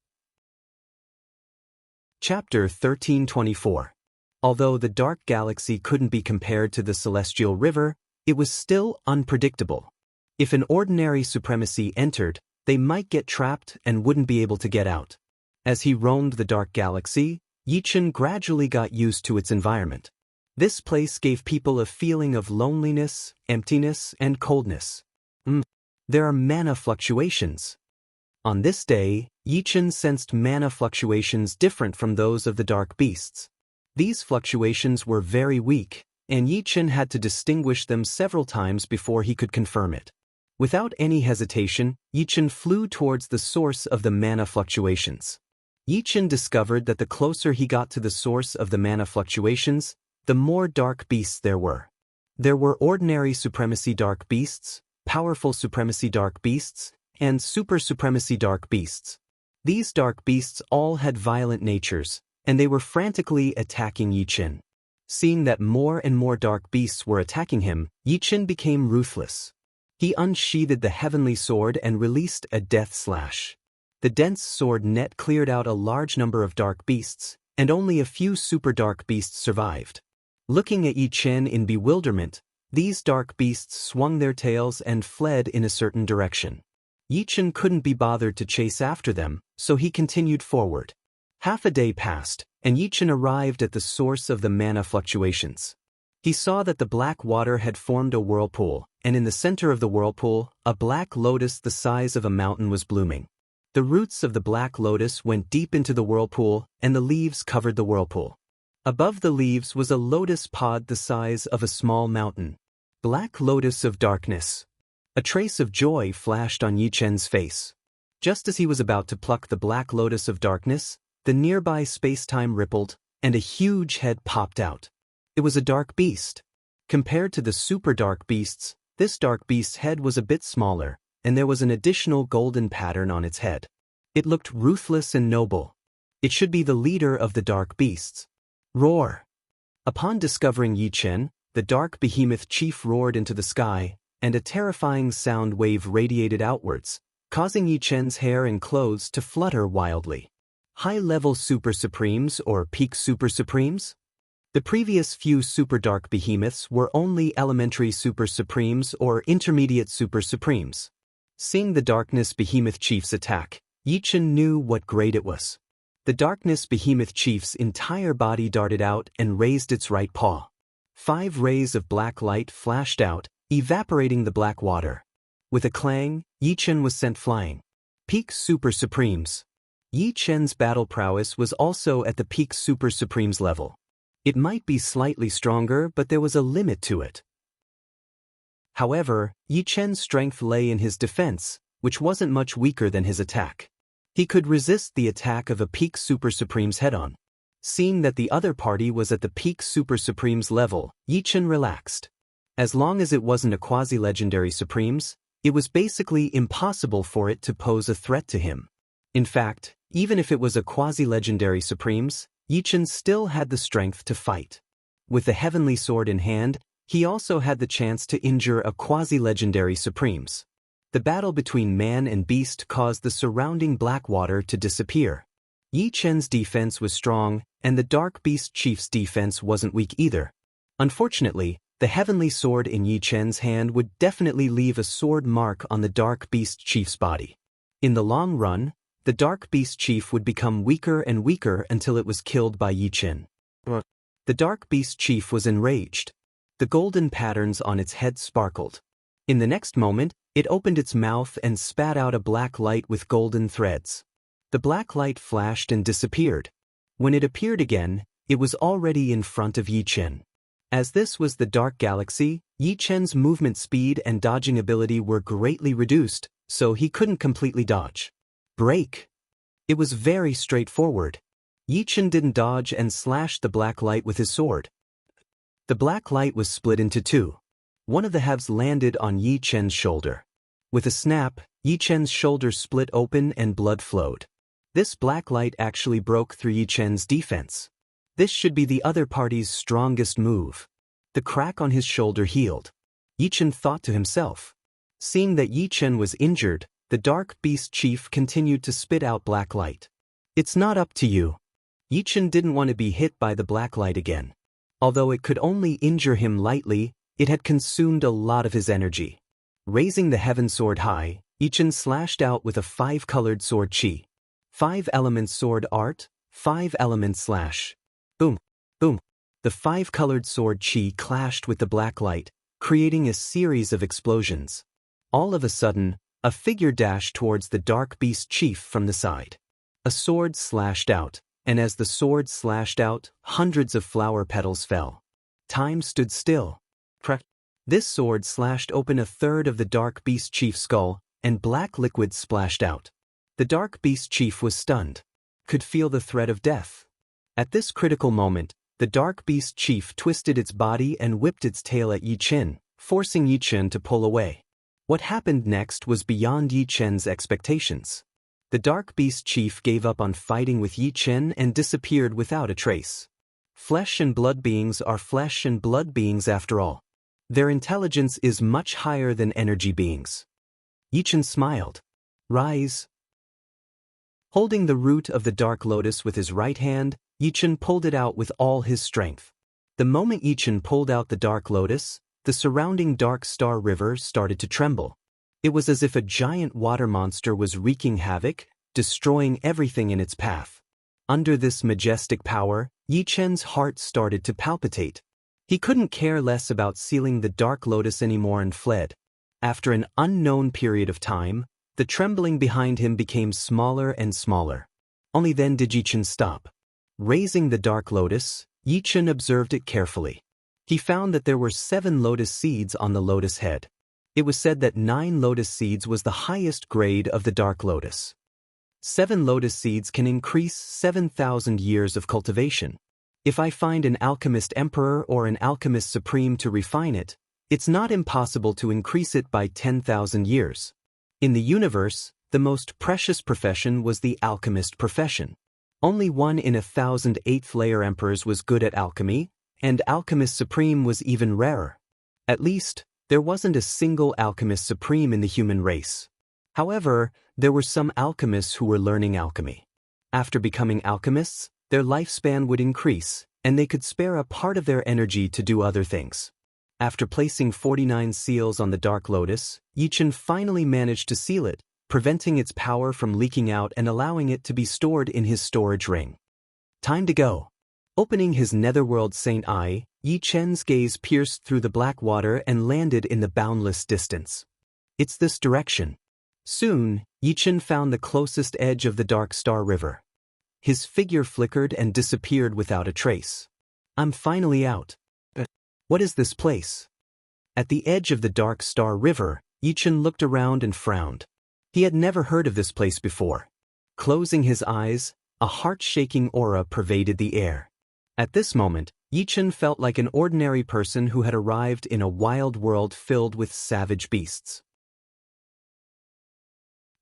[SPEAKER 1] Chapter 1324. Although the dark galaxy couldn't be compared to the celestial river, it was still unpredictable. If an ordinary supremacy entered, they might get trapped and wouldn't be able to get out. As he roamed the dark galaxy, Yichen gradually got used to its environment. This place gave people a feeling of loneliness, emptiness, and coldness. There are mana fluctuations. On this day, Yichen sensed mana fluctuations different from those of the dark beasts. These fluctuations were very weak, and Yichen had to distinguish them several times before he could confirm it. Without any hesitation, Yichen flew towards the source of the mana fluctuations. Yichen discovered that the closer he got to the source of the mana fluctuations, the more dark beasts there were. There were ordinary supremacy dark beasts, powerful supremacy dark beasts, and super supremacy dark beasts. These dark beasts all had violent natures, and they were frantically attacking Yichen. Seeing that more and more dark beasts were attacking him, Yichen became ruthless. He unsheathed the heavenly sword and released a death slash. The dense sword net cleared out a large number of dark beasts, and only a few super dark beasts survived. Looking at Yichen in bewilderment, these dark beasts swung their tails and fled in a certain direction. Yichen couldn't be bothered to chase after them, so he continued forward. Half a day passed, and Yichen arrived at the source of the mana fluctuations. He saw that the black water had formed a whirlpool, and in the center of the whirlpool, a black lotus the size of a mountain was blooming. The roots of the black lotus went deep into the whirlpool, and the leaves covered the whirlpool. Above the leaves was a lotus pod the size of a small mountain. Black lotus of darkness. A trace of joy flashed on Yichen's face. Just as he was about to pluck the black lotus of darkness, the nearby space-time rippled, and a huge head popped out. It was a dark beast. Compared to the super dark beasts, this dark beast's head was a bit smaller, and there was an additional golden pattern on its head. It looked ruthless and noble. It should be the leader of the dark beasts. Roar! Upon discovering Yichen, the dark behemoth chief roared into the sky, and a terrifying sound wave radiated outwards, causing Yichen's hair and clothes to flutter wildly. High-level super supremes or peak super supremes? The previous few super dark behemoths were only elementary super supremes or intermediate super supremes. Seeing the darkness behemoth chief's attack, Yichen knew what grade it was. The darkness behemoth chief's entire body darted out and raised its right paw. 5 rays of black light flashed out, evaporating the black water. With a clang, Yichen was sent flying. Peak Super Supremes. Yichen's battle prowess was also at the peak Super Supremes level. It might be slightly stronger, but there was a limit to it. However, Yichen's strength lay in his defense, which wasn't much weaker than his attack. He could resist the attack of a peak Super Supremes head-on. Seeing that the other party was at the peak Super Supremes level, Yichen relaxed. As long as it wasn't a quasi-legendary Supremes, it was basically impossible for it to pose a threat to him. In fact, even if it was a quasi-legendary Supremes, Yichen still had the strength to fight. With the heavenly sword in hand, he also had the chance to injure a quasi-legendary Supremes. The battle between man and beast caused the surrounding black water to disappear. Yichen's defense was strong, and the Dark Beast Chief's defense wasn't weak either. Unfortunately, the heavenly sword in Yichen's hand would definitely leave a sword mark on the Dark Beast Chief's body. In the long run, the Dark Beast Chief would become weaker and weaker until it was killed by Yichen. The Dark Beast Chief was enraged. The golden patterns on its head sparkled. In the next moment, it opened its mouth and spat out a black light with golden threads. The black light flashed and disappeared. When it appeared again, it was already in front of Yichen. As this was the Dark Galaxy, Yichen's movement speed and dodging ability were greatly reduced, so he couldn't completely dodge. Break! It was very straightforward. Yichen didn't dodge and slashed the black light with his sword. The black light was split into 2. One of the halves landed on Yichen's shoulder. With a snap, Yichen's shoulder split open and blood flowed. This black light actually broke through Yichen's defense. This should be the other party's strongest move. The crack on his shoulder healed. Yichen thought to himself. Seeing that Yichen was injured, the Dark Beast Chief continued to spit out black light. It's not up to you. Yichen didn't want to be hit by the black light again. Although it could only injure him lightly, it had consumed a lot of his energy. Raising the heaven sword high, Yichen slashed out with a 5-colored sword chi. 5 elements sword art, 5 elements slash. Boom, boom, The five-colored sword qi clashed with the black light, creating a series of explosions. All of a sudden, a figure dashed towards the dark beast chief from the side. A sword slashed out, and as the sword slashed out, hundreds of flower petals fell. Time stood still. This sword slashed open a third of the dark beast chief's skull, and black liquid splashed out. The dark beast chief was stunned. Could feel the threat of death. At this critical moment, the dark beast chief twisted its body and whipped its tail at Yi Chen, forcing Yi Chen to pull away. What happened next was beyond Yi Chen's expectations. The dark beast chief gave up on fighting with Yi Chen and disappeared without a trace. Flesh and blood beings are flesh and blood beings after all. Their intelligence is much higher than energy beings. Yi Chen smiled. Rise. Holding the root of the dark lotus with his right hand, Yi Chen pulled it out with all his strength. The moment Yi Chen pulled out the dark lotus, the surrounding dark star river started to tremble. It was as if a giant water monster was wreaking havoc, destroying everything in its path. Under this majestic power, Yi Chen's heart started to palpitate. He couldn't care less about sealing the dark lotus anymore and fled. After an unknown period of time, the trembling behind him became smaller and smaller. Only then did Yi Chen stop. Raising the dark lotus, Yi Chen observed it carefully. He found that there were 7 lotus seeds on the lotus head. It was said that 9 lotus seeds was the highest grade of the dark lotus. 7 lotus seeds can increase 7,000 years of cultivation. If I find an alchemist emperor or an alchemist supreme to refine it, it's not impossible to increase it by 10,000 years. In the universe, the most precious profession was the alchemist profession. Only 1 in 1,000 8th-layer emperors was good at alchemy, and alchemist supreme was even rarer. At least, there wasn't a single alchemist supreme in the human race. However, there were some alchemists who were learning alchemy. After becoming alchemists, their lifespan would increase, and they could spare a part of their energy to do other things. After placing 49 seals on the dark lotus, Yi Chen finally managed to seal it, preventing its power from leaking out and allowing it to be stored in his storage ring. Time to go. Opening his netherworld Saint Eye, Yi Chen's gaze pierced through the black water and landed in the boundless distance. It's this direction. Soon, Yi Chen found the closest edge of the dark star river. His figure flickered and disappeared without a trace. I'm finally out. But what is this place? At the edge of the dark star river, Yi Chen looked around and frowned. He had never heard of this place before. Closing his eyes, a heart-shaking aura pervaded the air. At this moment, Yi Chen felt like an ordinary person who had arrived in a wild world filled with savage beasts.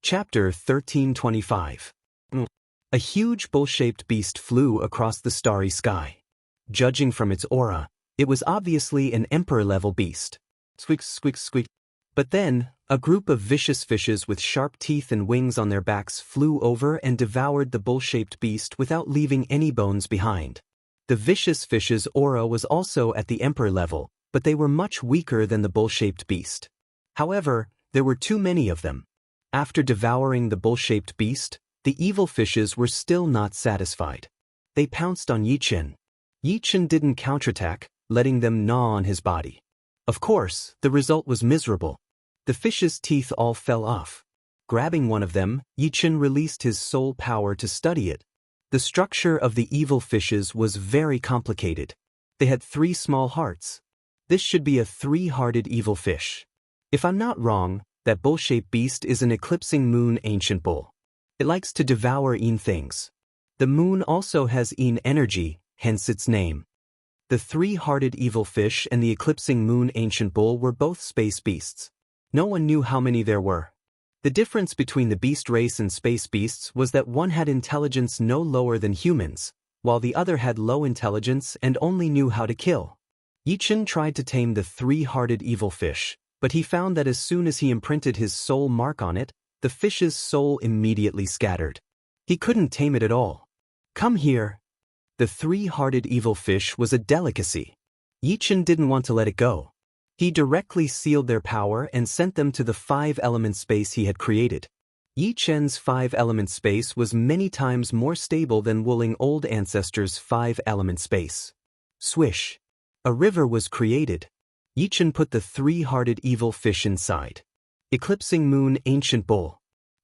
[SPEAKER 1] Chapter 1325. A huge bull-shaped beast flew across the starry sky. Judging from its aura, it was obviously an emperor-level beast. Squeak, squeak, squeak. But then, a group of vicious fishes with sharp teeth and wings on their backs flew over and devoured the bull-shaped beast without leaving any bones behind. The vicious fish's aura was also at the emperor level, but they were much weaker than the bull-shaped beast. However, there were too many of them. After devouring the bull-shaped beast, the evil fishes were still not satisfied. They pounced on Yi Chen. Yi Chen didn't counterattack, letting them gnaw on his body. Of course, the result was miserable. The fish's teeth all fell off. Grabbing one of them, Yi Chen released his soul power to study it. The structure of the evil fishes was very complicated. They had 3 small hearts. This should be a 3-hearted evil fish. If I'm not wrong, that bull-shaped beast is an eclipsing moon ancient bull. It likes to devour Yin things. The moon also has Yin energy, hence its name. The 3-hearted evil fish and the eclipsing moon ancient bull were both space beasts. No one knew how many there were. The difference between the beast race and space beasts was that one had intelligence no lower than humans, while the other had low intelligence and only knew how to kill. Yi Chen tried to tame the 3-hearted evil fish, but he found that as soon as he imprinted his soul mark on it, the fish's soul immediately scattered. He couldn't tame it at all. Come here. The 3-hearted evil fish was a delicacy. Yi Chen didn't want to let it go. He directly sealed their power and sent them to the 5-element space he had created. Yi Chen's 5-element space was many times more stable than Wuling Old Ancestor's 5-element space. Swish. A river was created. Yichen put the three-hearted evil fish inside. Eclipsing moon ancient bull.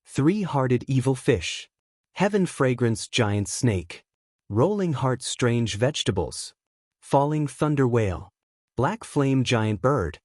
[SPEAKER 1] Three-hearted evil fish. Heaven fragrance giant snake. Rolling heart strange vegetables. Falling thunder whale. Black flame giant bird.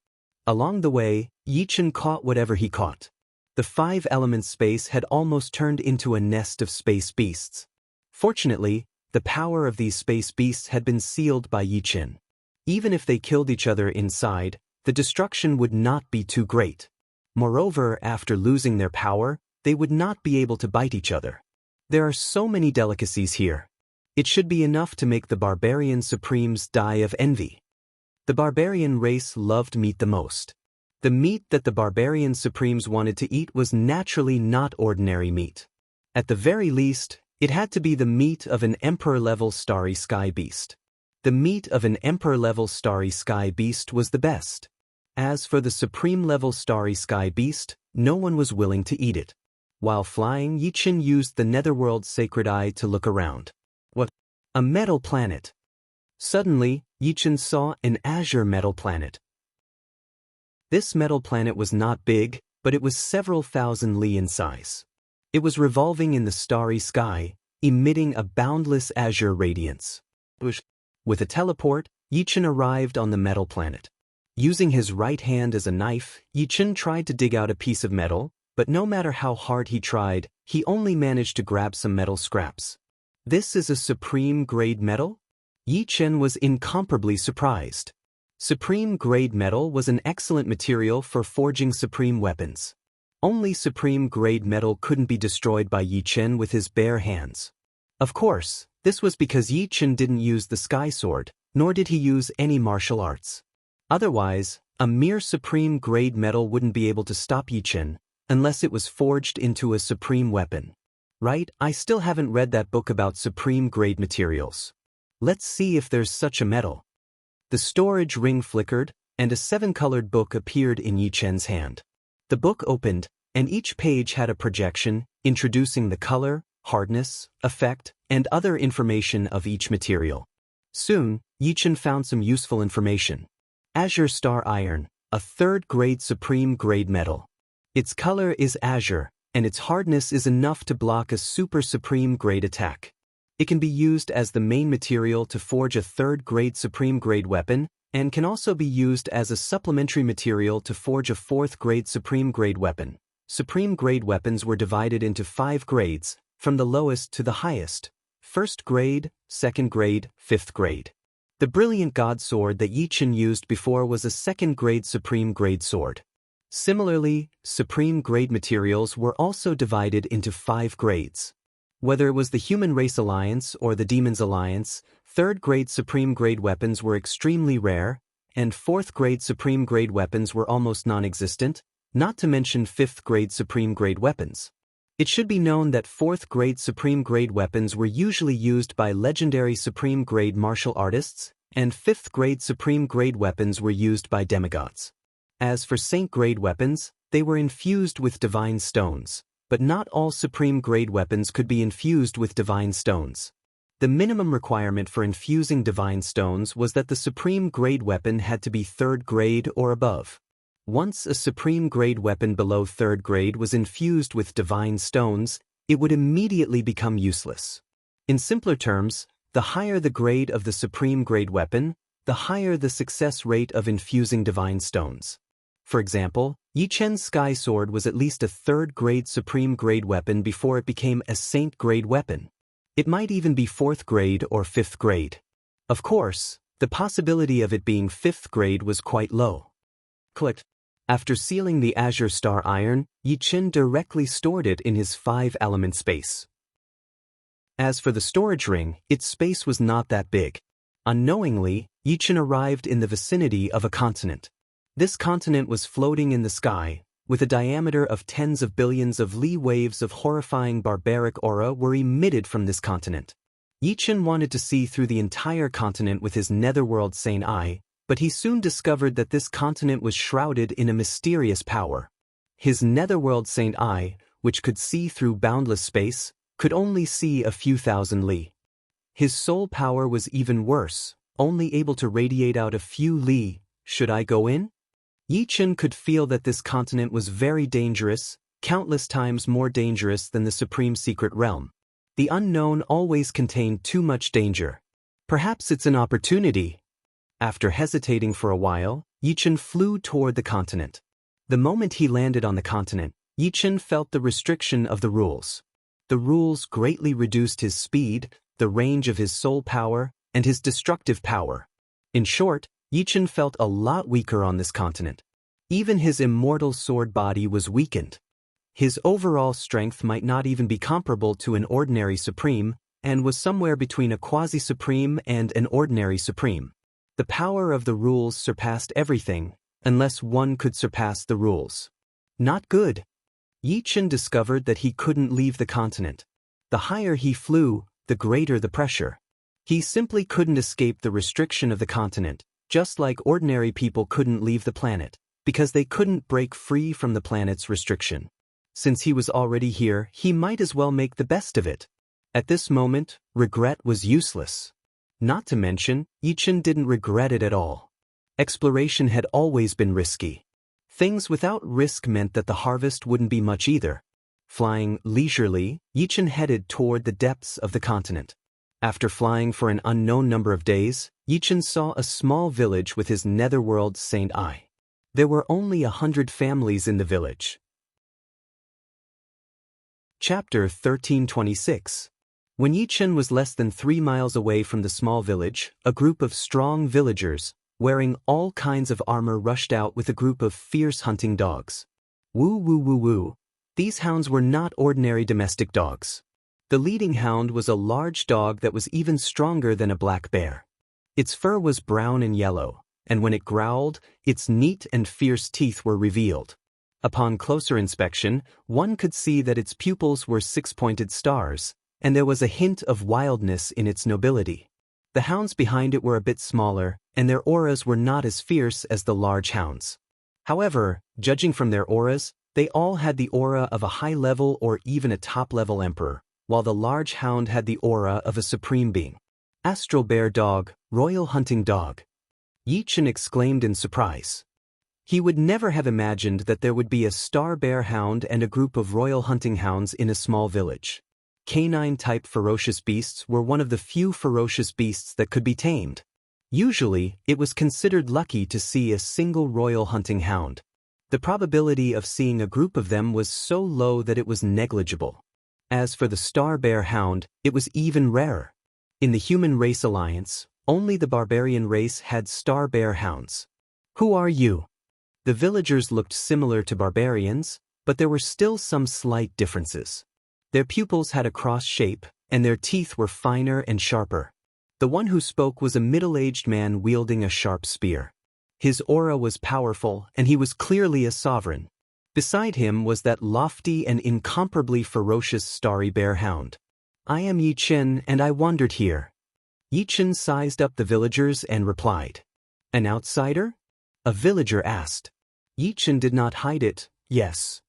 [SPEAKER 1] Along the way, Yichen caught whatever he caught. The 5 elements space had almost turned into a nest of space beasts. Fortunately, the power of these space beasts had been sealed by Yichen. Even if they killed each other inside, the destruction would not be too great. Moreover, after losing their power, they would not be able to bite each other. There are so many delicacies here. It should be enough to make the barbarian supremes die of envy. The barbarian race loved meat the most. The meat that the barbarian supremes wanted to eat was naturally not ordinary meat. At the very least, it had to be the meat of an emperor-level starry sky beast. The meat of an emperor-level starry sky beast was the best. As for the supreme-level starry sky beast, no one was willing to eat it. While flying, Yichen used the netherworld's sacred eye to look around. What? A metal planet. Suddenly, Yichen saw an azure metal planet. This metal planet was not big, but it was several thousand li in size. It was revolving in the starry sky, emitting a boundless azure radiance. With a teleport, Yichen arrived on the metal planet. Using his right hand as a knife, Yichen tried to dig out a piece of metal, but no matter how hard he tried, he only managed to grab some metal scraps. This is a supreme-grade metal? Yichen was incomparably surprised. Supreme-grade metal was an excellent material for forging supreme weapons. Only supreme-grade metal couldn't be destroyed by Yichen with his bare hands. Of course, this was because Yichen didn't use the sky sword, nor did he use any martial arts. Otherwise, a mere supreme-grade metal wouldn't be able to stop Yichen, unless it was forged into a supreme weapon. Right? I still haven't read that book about supreme-grade materials. Let's see if there's such a metal. The storage ring flickered, and a 7-colored book appeared in Yichen's hand. The book opened, and each page had a projection, introducing the color, hardness, effect, and other information of each material. Soon, Yichen found some useful information. Azure Star Iron, a 3rd-grade supreme-grade metal. Its color is azure, and its hardness is enough to block a super supreme-grade attack. It can be used as the main material to forge a 3rd-grade supreme-grade weapon, and can also be used as a supplementary material to forge a 4th-grade supreme-grade weapon. Supreme-grade weapons were divided into 5 grades, from the lowest to the highest: 1st grade, 2nd grade, 5th grade. The brilliant god sword that Yichen used before was a 2nd-grade supreme-grade sword. Similarly, supreme-grade materials were also divided into 5 grades. Whether it was the Human Race Alliance or the Demons Alliance, 3rd-grade supreme-grade weapons were extremely rare, and 4th-grade supreme-grade weapons were almost non-existent, not to mention 5th-grade supreme-grade weapons. It should be known that 4th-grade supreme-grade weapons were usually used by legendary supreme-grade martial artists, and 5th-grade supreme-grade weapons were used by demigods. As for saint-grade weapons, they were infused with divine stones, but not all supreme-grade weapons could be infused with divine stones. The minimum requirement for infusing divine stones was that the supreme-grade weapon had to be 3rd grade or above. Once a supreme-grade weapon below 3rd grade was infused with divine stones, it would immediately become useless. In simpler terms, the higher the grade of the supreme-grade weapon, the higher the success rate of infusing divine stones. For example, Yichen's sky sword was at least a 3rd-grade supreme-grade weapon before it became a saint-grade weapon. It might even be 4th grade or 5th grade. Of course, the possibility of it being 5th grade was quite low. Clicked. After sealing the Azure Star Iron, Yichen directly stored it in his 5-element space. As for the storage ring, its space was not that big. Unknowingly, Yichen arrived in the vicinity of a continent. This continent was floating in the sky, with a diameter of tens of billions of li. Waves of horrifying barbaric aura were emitted from this continent. Yichen wanted to see through the entire continent with his netherworld sane eye, but he soon discovered that this continent was shrouded in a mysterious power. His netherworld sane eye, which could see through boundless space, could only see a few thousand li. His soul power was even worse, only able to radiate out a few li. Should I go in? Yi Chen could feel that this continent was very dangerous, countless times more dangerous than the Supreme Secret Realm. The unknown always contained too much danger. Perhaps it's an opportunity. After hesitating for a while, Yi Chen flew toward the continent. The moment he landed on the continent, Yi Chen felt the restriction of the rules. The rules greatly reduced his speed, the range of his soul power, and his destructive power. In short, Yi Chen felt a lot weaker on this continent. Even his immortal sword body was weakened. His overall strength might not even be comparable to an ordinary supreme, and was somewhere between a quasi-supreme and an ordinary supreme. The power of the rules surpassed everything, unless one could surpass the rules. Not good. Yi Chen discovered that he couldn't leave the continent. The higher he flew, the greater the pressure. He simply couldn't escape the restriction of the continent, just like ordinary people couldn't leave the planet, because they couldn't break free from the planet's restriction. Since he was already here, he might as well make the best of it. At this moment, regret was useless. Not to mention, Yi Chen didn't regret it at all. Exploration had always been risky. Things without risk meant that the harvest wouldn't be much either. Flying leisurely, Yi Chen headed toward the depths of the continent. After flying for an unknown number of days, Yi Chen saw a small village with his netherworld Saint Ai. There were only 100 families in the village. Chapter 1326. When Yi Chen was less than 3 miles away from the small village, a group of strong villagers, wearing all kinds of armor, rushed out with a group of fierce hunting dogs. Woo woo woo woo. These hounds were not ordinary domestic dogs. The leading hound was a large dog that was even stronger than a black bear. Its fur was brown and yellow, and when it growled, its neat and fierce teeth were revealed. Upon closer inspection, one could see that its pupils were 6-pointed stars, and there was a hint of wildness in its nobility. The hounds behind it were a bit smaller, and their auras were not as fierce as the large hounds. However, judging from their auras, they all had the aura of a high-level or even a top-level emperor, while the large hound had the aura of a supreme being. Astral bear dog, royal hunting dog. Yi Chen exclaimed in surprise. He would never have imagined that there would be a star bear hound and a group of royal hunting hounds in a small village. Canine-type ferocious beasts were one of the few ferocious beasts that could be tamed. Usually, it was considered lucky to see a single royal hunting hound. The probability of seeing a group of them was so low that it was negligible. As for the star bear hound, it was even rarer. In the Human Race Alliance, only the barbarian race had star bear hounds. Who are you? The villagers looked similar to barbarians, but there were still some slight differences. Their pupils had a cross shape, and their teeth were finer and sharper. The one who spoke was a middle-aged man wielding a sharp spear. His aura was powerful, and he was clearly a sovereign. Beside him was that lofty and incomparably ferocious starry bear hound. I am Yi Chen, and I wandered here. Yi Chen sized up the villagers and replied. An outsider? A villager asked. Yi Chen did not hide it. Yes.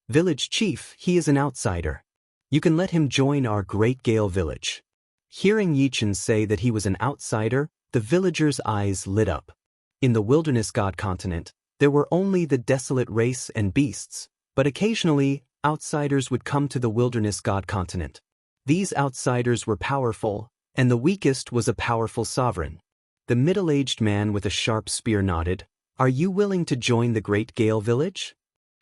[SPEAKER 1] Village chief, he is an outsider. You can let him join our great Gale village. Hearing Yi Chen say that he was an outsider, the villagers' eyes lit up. In the wilderness god continent, there were only the desolate race and beasts, but occasionally, outsiders would come to the wilderness god continent. These outsiders were powerful, and the weakest was a powerful sovereign. The middle-aged man with a sharp spear nodded. Are you willing to join the great Gale village?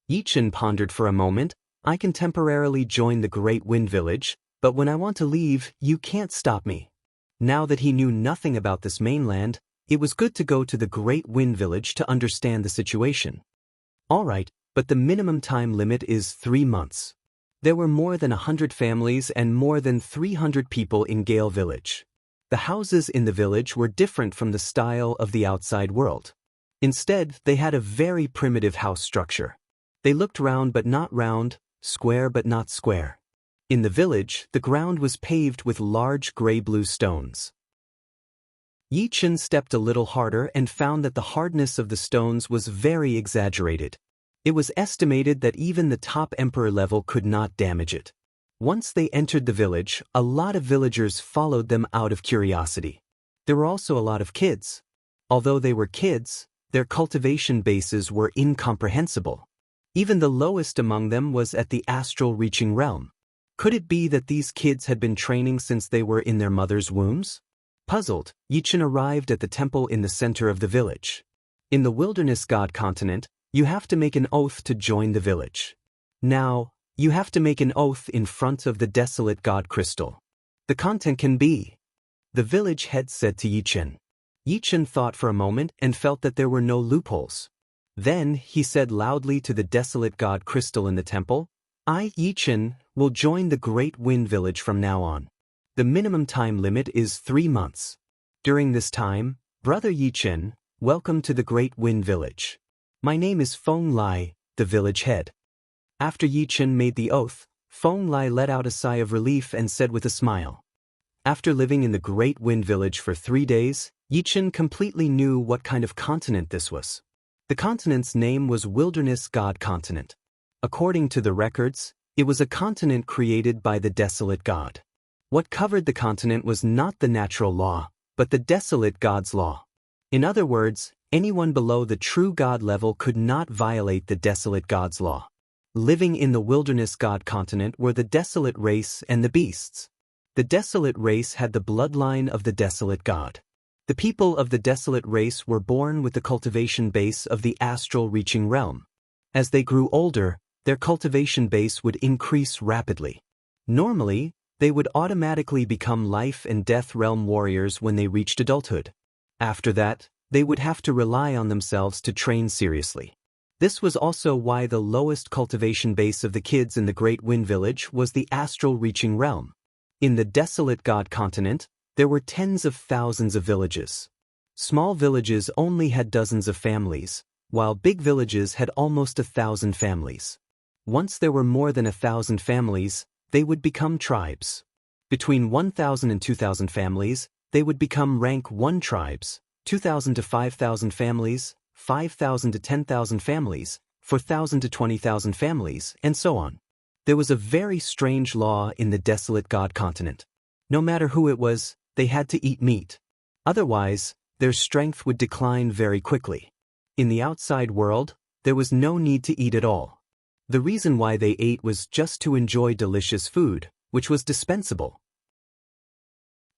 [SPEAKER 1] Yi Chen pondered for a moment. I can temporarily join the Great Wind Village, but when I want to leave, you can't stop me. Now that he knew nothing about this mainland, it was good to go to the Great Wind Village to understand the situation. All right, but the minimum time limit is 3 months. There were more than 100 families and more than 300 people in Gale Village. The houses in the village were different from the style of the outside world. Instead, they had a very primitive house structure. They looked round but not round, square but not square. In the village, the ground was paved with large gray-blue stones. Yi Chen stepped a little harder and found that the hardness of the stones was very exaggerated. It was estimated that even the top emperor level could not damage it. Once they entered the village, a lot of villagers followed them out of curiosity. There were also a lot of kids. Although they were kids, their cultivation bases were incomprehensible. Even the lowest among them was at the astral reaching realm. Could it be that these kids had been training since they were in their mother's wombs? Puzzled, Yichen arrived at the temple in the center of the village. In the wilderness god continent, you have to make an oath to join the village. Now, you have to make an oath in front of the desolate god crystal. The content can be. The village head said to Yichen. Yichen thought for a moment and felt that there were no loopholes. Then, he said loudly to the desolate god crystal in the temple, I, Yichen, will join the Great Wind Village from now on. The minimum time limit is 3 months. During this time, Brother Yichen, welcome to the Great Wind Village. My name is Feng Lai, the village head. After Yichen made the oath, Feng Lai let out a sigh of relief and said with a smile. After living in the Great Wind Village for 3 days, Yichen completely knew what kind of continent this was. The continent's name was Wilderness God Continent. According to the records, it was a continent created by the desolate god. What covered the continent was not the natural law, but the desolate god's law. In other words, anyone below the true god level could not violate the desolate god's law. Living in the wilderness god continent were the desolate race and the beasts. The desolate race had the bloodline of the desolate god. The people of the desolate race were born with the cultivation base of the astral reaching realm. As they grew older, their cultivation base would increase rapidly. Normally, they would automatically become life and death realm warriors when they reached adulthood. After that, they would have to rely on themselves to train seriously. This was also why the lowest cultivation base of the kids in the Great Wind Village was the astral reaching realm. In the desolate god continent, there were tens of thousands of villages. Small villages only had dozens of families, while big villages had almost 1,000 families. Once there were more than 1,000 families, they would become tribes. Between 1,000 and 2,000 families, they would become rank 1 tribes, 2,000 to 5,000 families, 5,000 to 10,000 families, 4,000 to 20,000 families, and so on. There was a very strange law in the desolate god continent. No matter who it was, they had to eat meat. Otherwise, their strength would decline very quickly. In the outside world, there was no need to eat at all. The reason why they ate was just to enjoy delicious food, which was dispensable.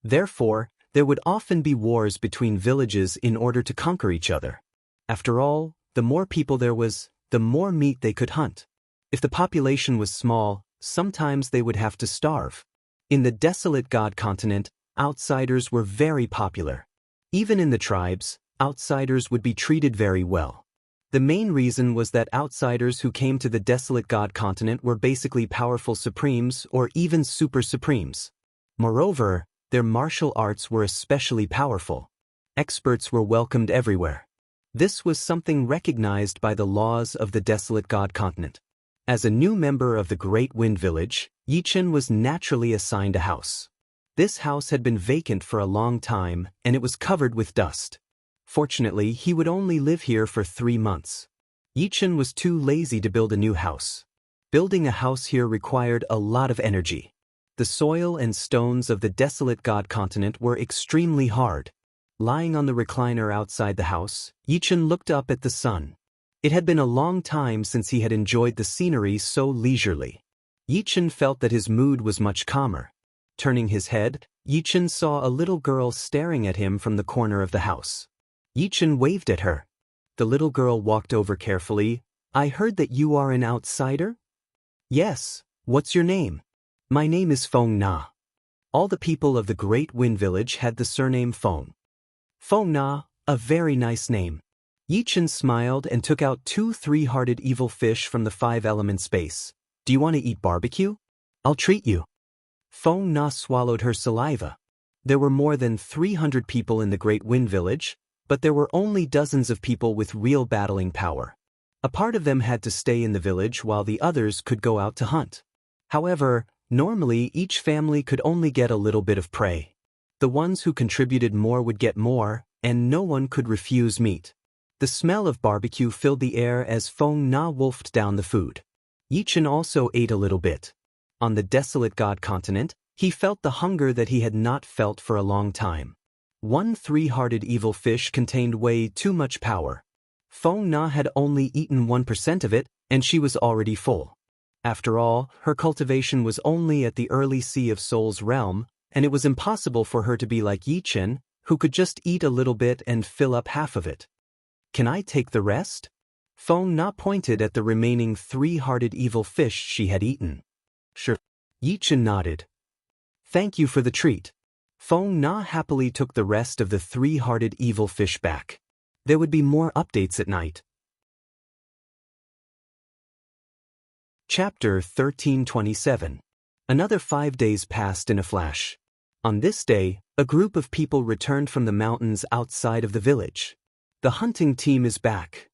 [SPEAKER 1] Therefore, there would often be wars between villages in order to conquer each other. After all, the more people there was, the more meat they could hunt. If the population was small, sometimes they would have to starve. In the desolate god continent, outsiders were very popular. Even in the tribes, outsiders would be treated very well. The main reason was that outsiders who came to the desolate god continent were basically powerful supremes or even super supremes. Moreover, their martial arts were especially powerful. Experts were welcomed everywhere. This was something recognized by the laws of the desolate god continent. As a new member of the Great Wind Village, Yichen was naturally assigned a house. This house had been vacant for a long time, and it was covered with dust. Fortunately, he would only live here for 3 months. Yichen was too lazy to build a new house. Building a house here required a lot of energy. The soil and stones of the desolate god continent were extremely hard. Lying on the recliner outside the house, Yichen looked up at the sun. It had been a long time since he had enjoyed the scenery so leisurely. Yichen felt that his mood was much calmer. Turning his head, Yichen saw a little girl staring at him from the corner of the house. Yichen waved at her. The little girl walked over carefully. I heard that you are an outsider? Yes, what's your name? My name is Feng Na. All the people of the Great Wind Village had the surname Feng. Feng Na, a very nice name. Yichen smiled and took out 2 3-hearted evil fish from the 5-element space. Do you want to eat barbecue? I'll treat you. Feng Na swallowed her saliva. There were more than 300 people in the Great Wind Village, but there were only dozens of people with real battling power. A part of them had to stay in the village while the others could go out to hunt. However, normally each family could only get a little bit of prey. The ones who contributed more would get more, and no one could refuse meat. The smell of barbecue filled the air as Feng Na wolfed down the food. Yichen also ate a little bit. On the desolate god continent, he felt the hunger that he had not felt for a long time. One three-hearted evil fish contained way too much power. Feng Na had only eaten 1% of it, and she was already full. After all, her cultivation was only at the early sea of Soul's realm, and it was impossible for her to be like Yi Chen, who could just eat a little bit and fill up half of it. Can I take the rest? Feng Na pointed at the remaining three-hearted evil fish she had eaten. Sure. Yi Chen nodded. Thank you for the treat. Feng Na happily took the rest of the three-hearted evil fish back. There would be more updates at night. Chapter 1327. Another 5 days passed in a flash. On this day, a group of people returned from the mountains outside of the village. The hunting team is back.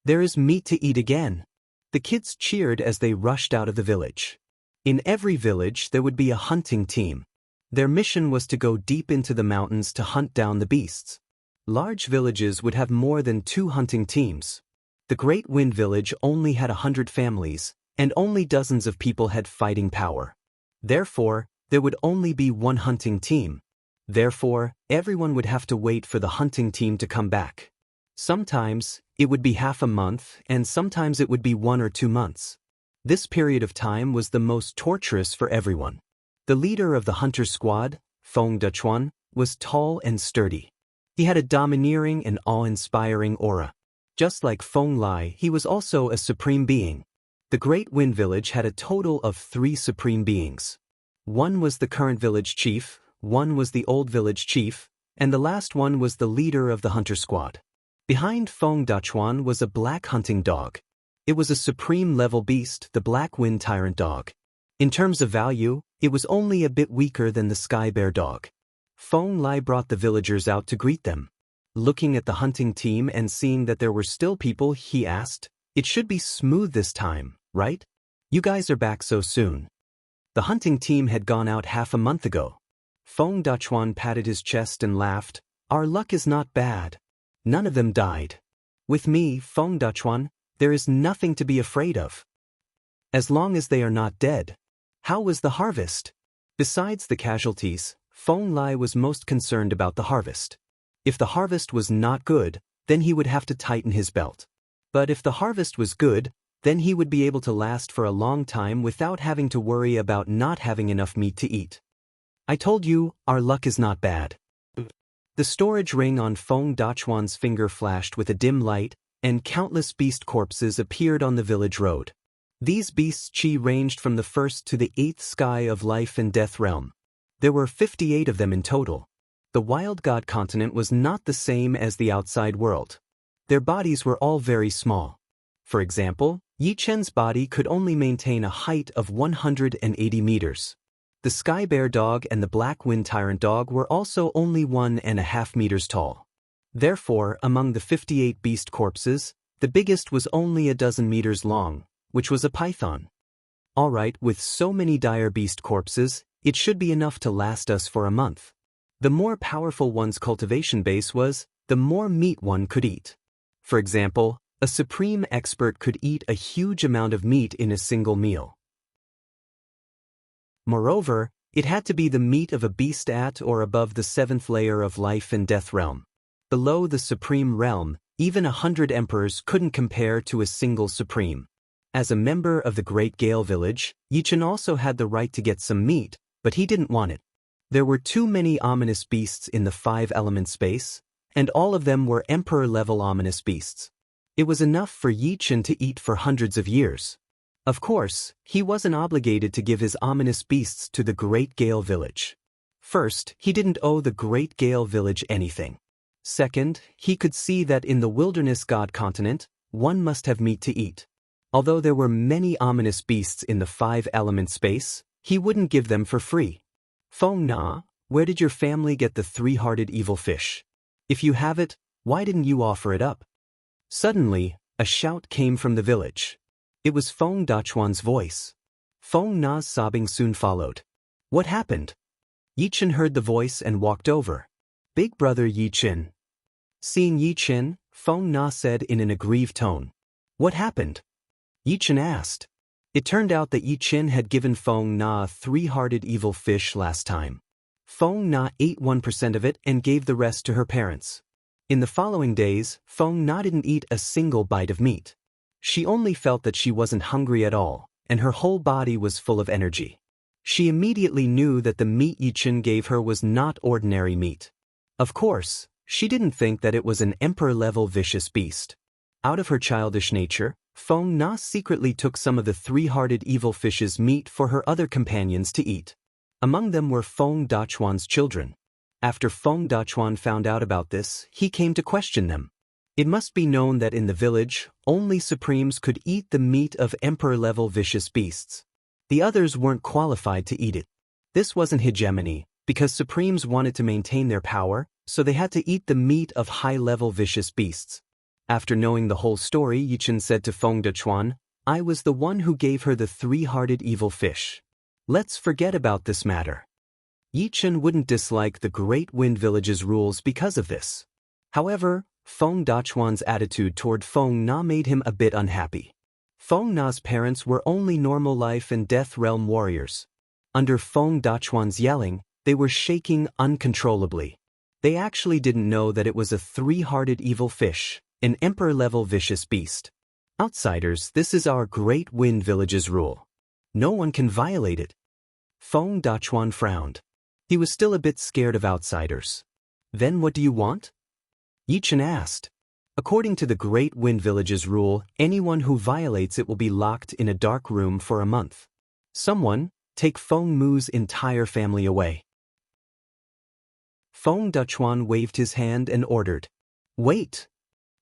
[SPEAKER 1] There is meat to eat again. The kids cheered as they rushed out of the village. In every village there would be a hunting team. Their mission was to go deep into the mountains to hunt down the beasts. Large villages would have more than 2 hunting teams. The Great Wind Village only had 100 families, and only dozens of people had fighting power. Therefore, there would only be 1 hunting team. Therefore, everyone would have to wait for the hunting team to come back. Sometimes, it would be half a month, and sometimes it would be 1 or 2 months. This period of time was the most torturous for everyone. The leader of the hunter squad, Feng Dechuan, was tall and sturdy. He had a domineering and awe-inspiring aura. Just like Feng Lai, he was also a supreme being. The Great Wind Village had a total of 3 supreme beings. One was the current village chief, one was the old village chief, and the last one was the leader of the hunter squad. Behind Feng Dechuan was a black hunting dog. It was a supreme-level beast, the Black Wind Tyrant dog. In terms of value, it was only a bit weaker than the Sky Bear dog. Feng Lai brought the villagers out to greet them. Looking at the hunting team and seeing that there were still people, he asked, "It should be smooth this time, right? You guys are back so soon." The hunting team had gone out half a month ago. Feng Dechuan patted his chest and laughed. "Our luck is not bad. None of them died. With me, Feng Dechuan, there is nothing to be afraid of. As long as they are not dead." How was the harvest? Besides the casualties, Feng Lai was most concerned about the harvest. If the harvest was not good, then he would have to tighten his belt. But if the harvest was good, then he would be able to last for a long time without having to worry about not having enough meat to eat. I told you, our luck is not bad. The storage ring on Feng Dechuan's finger flashed with a dim light, and countless beast corpses appeared on the village road. These beasts' chi ranged from the 1st to the 8th sky of life and death realm. There were 58 of them in total. The wild god continent was not the same as the outside world. Their bodies were all very small. For example, Yi Chen's body could only maintain a height of 180 meters. The Sky Bear dog and the Black Wind Tyrant dog were also only 1.5 meters tall. Therefore, among the 58 beast corpses, the biggest was only a dozen meters long, which was a python. Alright, with so many dire beast corpses, it should be enough to last us for a month. The more powerful one's cultivation base was, the more meat one could eat. For example, a supreme expert could eat a huge amount of meat in a single meal. Moreover, it had to be the meat of a beast at or above the 7th layer of life and death realm. Below the supreme realm, even 100 emperors couldn't compare to a single supreme. As a member of the Great Gale Village, Yi Chen also had the right to get some meat, but he didn't want it. There were too many ominous beasts in the 5-element space, and all of them were emperor-level ominous beasts. It was enough for Yi Chen to eat for hundreds of years. Of course, he wasn't obligated to give his ominous beasts to the Great Gale Village. First, he didn't owe the Great Gale Village anything. Second, he could see that in the wilderness god continent, one must have meat to eat. Although there were many ominous beasts in the 5-element space, he wouldn't give them for free. Feng Na, where did your family get the 3-hearted evil fish? If you have it, why didn't you offer it up? Suddenly, a shout came from the village. It was Feng Dechuan's voice. Feng Na's sobbing soon followed. What happened? Yi Chen heard the voice and walked over. Big brother Yi Chen. Seeing Yi Chen, Feng Na said in an aggrieved tone. What happened? Yi Chen asked. It turned out that Yi Chen had given Feng Na a 3-hearted evil fish last time. Feng Na ate 1% of it and gave the rest to her parents. In the following days, Feng Na didn't eat a single bite of meat. She only felt that she wasn't hungry at all, and her whole body was full of energy. She immediately knew that the meat Yichen gave her was not ordinary meat. Of course, she didn't think that it was an emperor-level vicious beast. Out of her childish nature, Feng Na secretly took some of the three-hearted evil fish's meat for her other companions to eat. Among them were Feng Dachuan's children. After Feng Dachuan found out about this, he came to question them. It must be known that in the village, only Supremes could eat the meat of emperor-level vicious beasts. The others weren't qualified to eat it. This wasn't hegemony, because Supremes wanted to maintain their power, so they had to eat the meat of high-level vicious beasts. After knowing the whole story, Yichen said to Feng Dachuan, "I was the one who gave her the three-hearted evil fish. Let's forget about this matter." Yichen wouldn't dislike the Great Wind Village's rules because of this. However, Feng Dachuan's attitude toward Feng Na made him a bit unhappy. Feng Na's parents were only normal life and death realm warriors. Under Feng Dachuan's yelling, they were shaking uncontrollably. They actually didn't know that it was a three-hearted evil fish, an emperor-level vicious beast. Outsiders, this is our Great Wind Village's rule. No one can violate it. Feng Dachuan frowned. He was still a bit scared of outsiders. Then what do you want? Yichen asked. According to the Great Wind Village's rule, anyone who violates it will be locked in a dark room for a month. Someone, take Feng Mu's entire family away. Feng Dachuan waved his hand and ordered. Wait.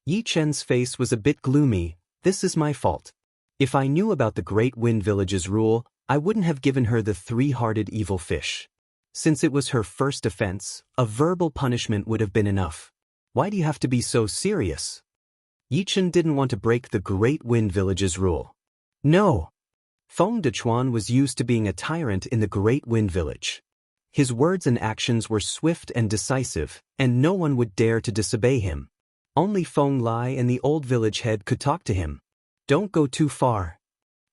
[SPEAKER 1] Yichen's face was a bit gloomy. This is my fault. If I knew about the Great Wind Village's rule, I wouldn't have given her the three-hearted evil fish. Since it was her first offense, a verbal punishment would have been enough. Why do you have to be so serious? Yichen didn't want to break the Great Wind Village's rule. No. Feng Dachuan was used to being a tyrant in the Great Wind Village. His words and actions were swift and decisive, and no one would dare to disobey him. Only Feng Lai and the old village head could talk to him. Don't go too far.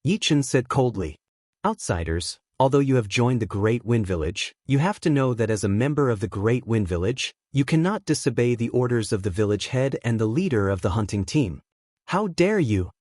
[SPEAKER 1] Yichen said coldly. Outsiders, although you have joined the Great Wind Village, you have to know that as a member of the Great Wind Village, you cannot disobey the orders of the village head and the leader of the hunting team. How dare you?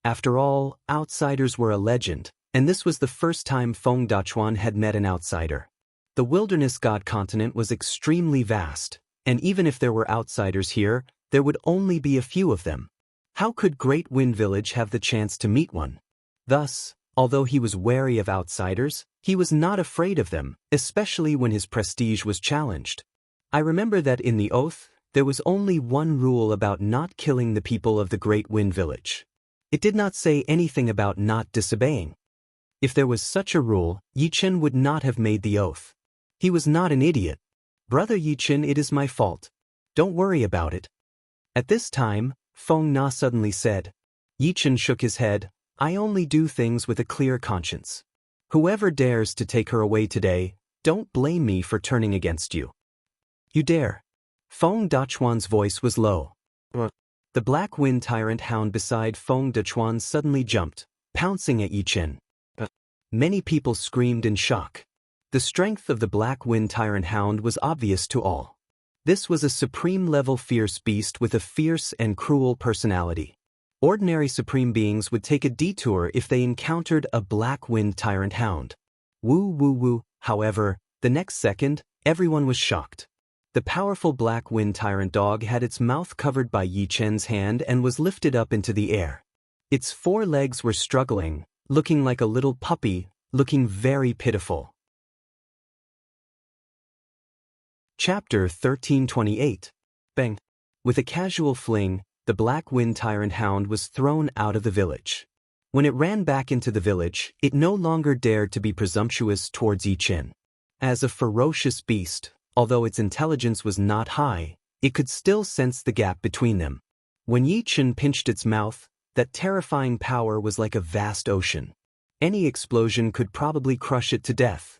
[SPEAKER 1] After all, outsiders were a legend, and this was the first time Feng Dachuan had met an outsider. The Wilderness God continent was extremely vast, and even if there were outsiders here, there would only be a few of them. How could Great Wind Village have the chance to meet one? Thus, although he was wary of outsiders, he was not afraid of them, especially when his prestige was challenged. I remember that in the oath, there was only one rule about not killing the people of the Great Wind Village. It did not say anything about not disobeying. If there was such a rule, Yichen would not have made the oath. He was not an idiot. Brother Yichen, it is my fault. Don't worry about it. At this time, Feng Na suddenly said. Yichen shook his head. I only do things with a clear conscience. Whoever dares to take her away today, don't blame me for turning against you. You dare. Feng Dachuan's voice was low.
[SPEAKER 2] What?
[SPEAKER 1] The Black Wind Tyrant hound beside Feng Dachuan suddenly jumped, pouncing at Yichen. Many people screamed in shock. The strength of the Black Wind Tyrant hound was obvious to all. This was a supreme-level fierce beast with a fierce and cruel personality. Ordinary supreme beings would take a detour if they encountered a Black Wind Tyrant hound. Woo woo woo, however, the next second, everyone was shocked. The powerful Black Wind Tyrant dog had its mouth covered by Yichen's hand and was lifted up into the air. Its four legs were struggling, looking like a little puppy, looking very pitiful. Chapter 1328. Bang! With a casual fling, the Black Wind Tyrant hound was thrown out of the village. When it ran back into the village, it no longer dared to be presumptuous towards Yichen. As a ferocious beast, although its intelligence was not high, it could still sense the gap between them. When Yichen pinched its mouth, that terrifying power was like a vast ocean. Any explosion could probably crush it to death.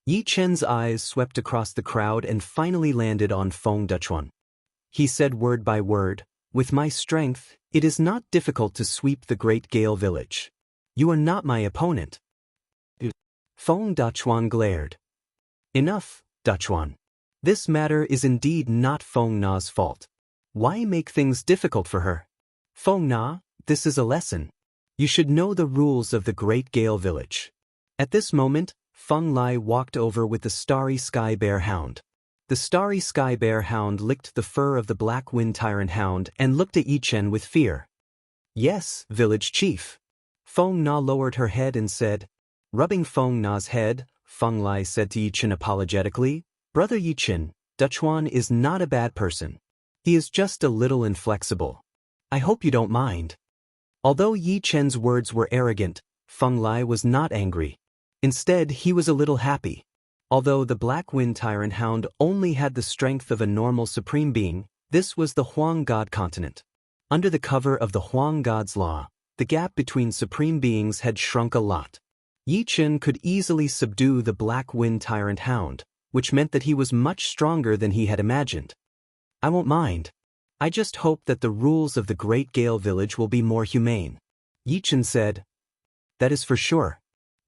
[SPEAKER 1] Yichen's eyes swept across the crowd and finally landed on Feng Dachuan. He said word by word, with my strength, it is not difficult to sweep the Great Gale Village. You are not my opponent. Feng Dachuan glared. Enough, Duchuan. This matter is indeed not Feng Na's fault. Why make things difficult for her? Feng Na, this is a lesson. You should know the rules of the Great Gale Village. At this moment, Feng Lai walked over with the starry sky bear hound. The starry sky bear hound licked the fur of the black wind tyrant hound and looked at Yi Chen with fear. Yes, village chief. Feng Na lowered her head and said. Rubbing Feng Na's head, Feng Lai said to Yi Chen apologetically, Brother Yi Chen, Duchuan is not a bad person. He is just a little inflexible. I hope you don't mind. Although Yi Chen's words were arrogant, Feng Lai was not angry. Instead, he was a little happy. Although the Black Wind Tyrant Hound only had the strength of a normal supreme being, this was the Huang God continent. Under the cover of the Huang God's law, the gap between supreme beings had shrunk a lot. Yi Chen could easily subdue the Black Wind Tyrant Hound, which meant that he was much stronger than he had imagined. I won't mind. I just hope that the rules of the Great Gale Village will be more humane. Yi Chen said. That is for sure.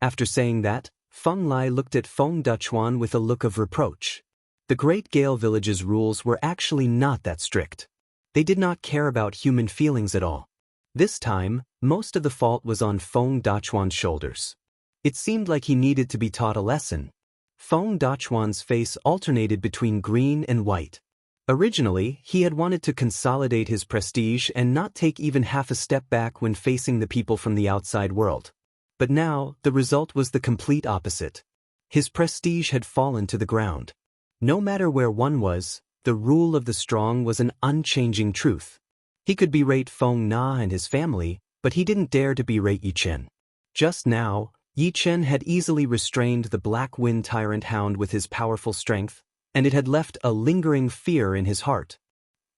[SPEAKER 1] After saying that, Feng Lai looked at Feng Duchuan with a look of reproach. The Great Gale Village's rules were actually not that strict. They did not care about human feelings at all. This time, most of the fault was on Feng Duchuan's shoulders. It seemed like he needed to be taught a lesson. Feng Duchuan's face alternated between green and white. Originally, he had wanted to consolidate his prestige and not take even half a step back when facing the people from the outside world. But now, the result was the complete opposite. His prestige had fallen to the ground. No matter where one was, the rule of the strong was an unchanging truth. He could berate Feng Na and his family, but he didn't dare to berate Yi Chen. Just now, Yi Chen had easily restrained the Black Wind Tyrant Hound with his powerful strength, and it had left a lingering fear in his heart.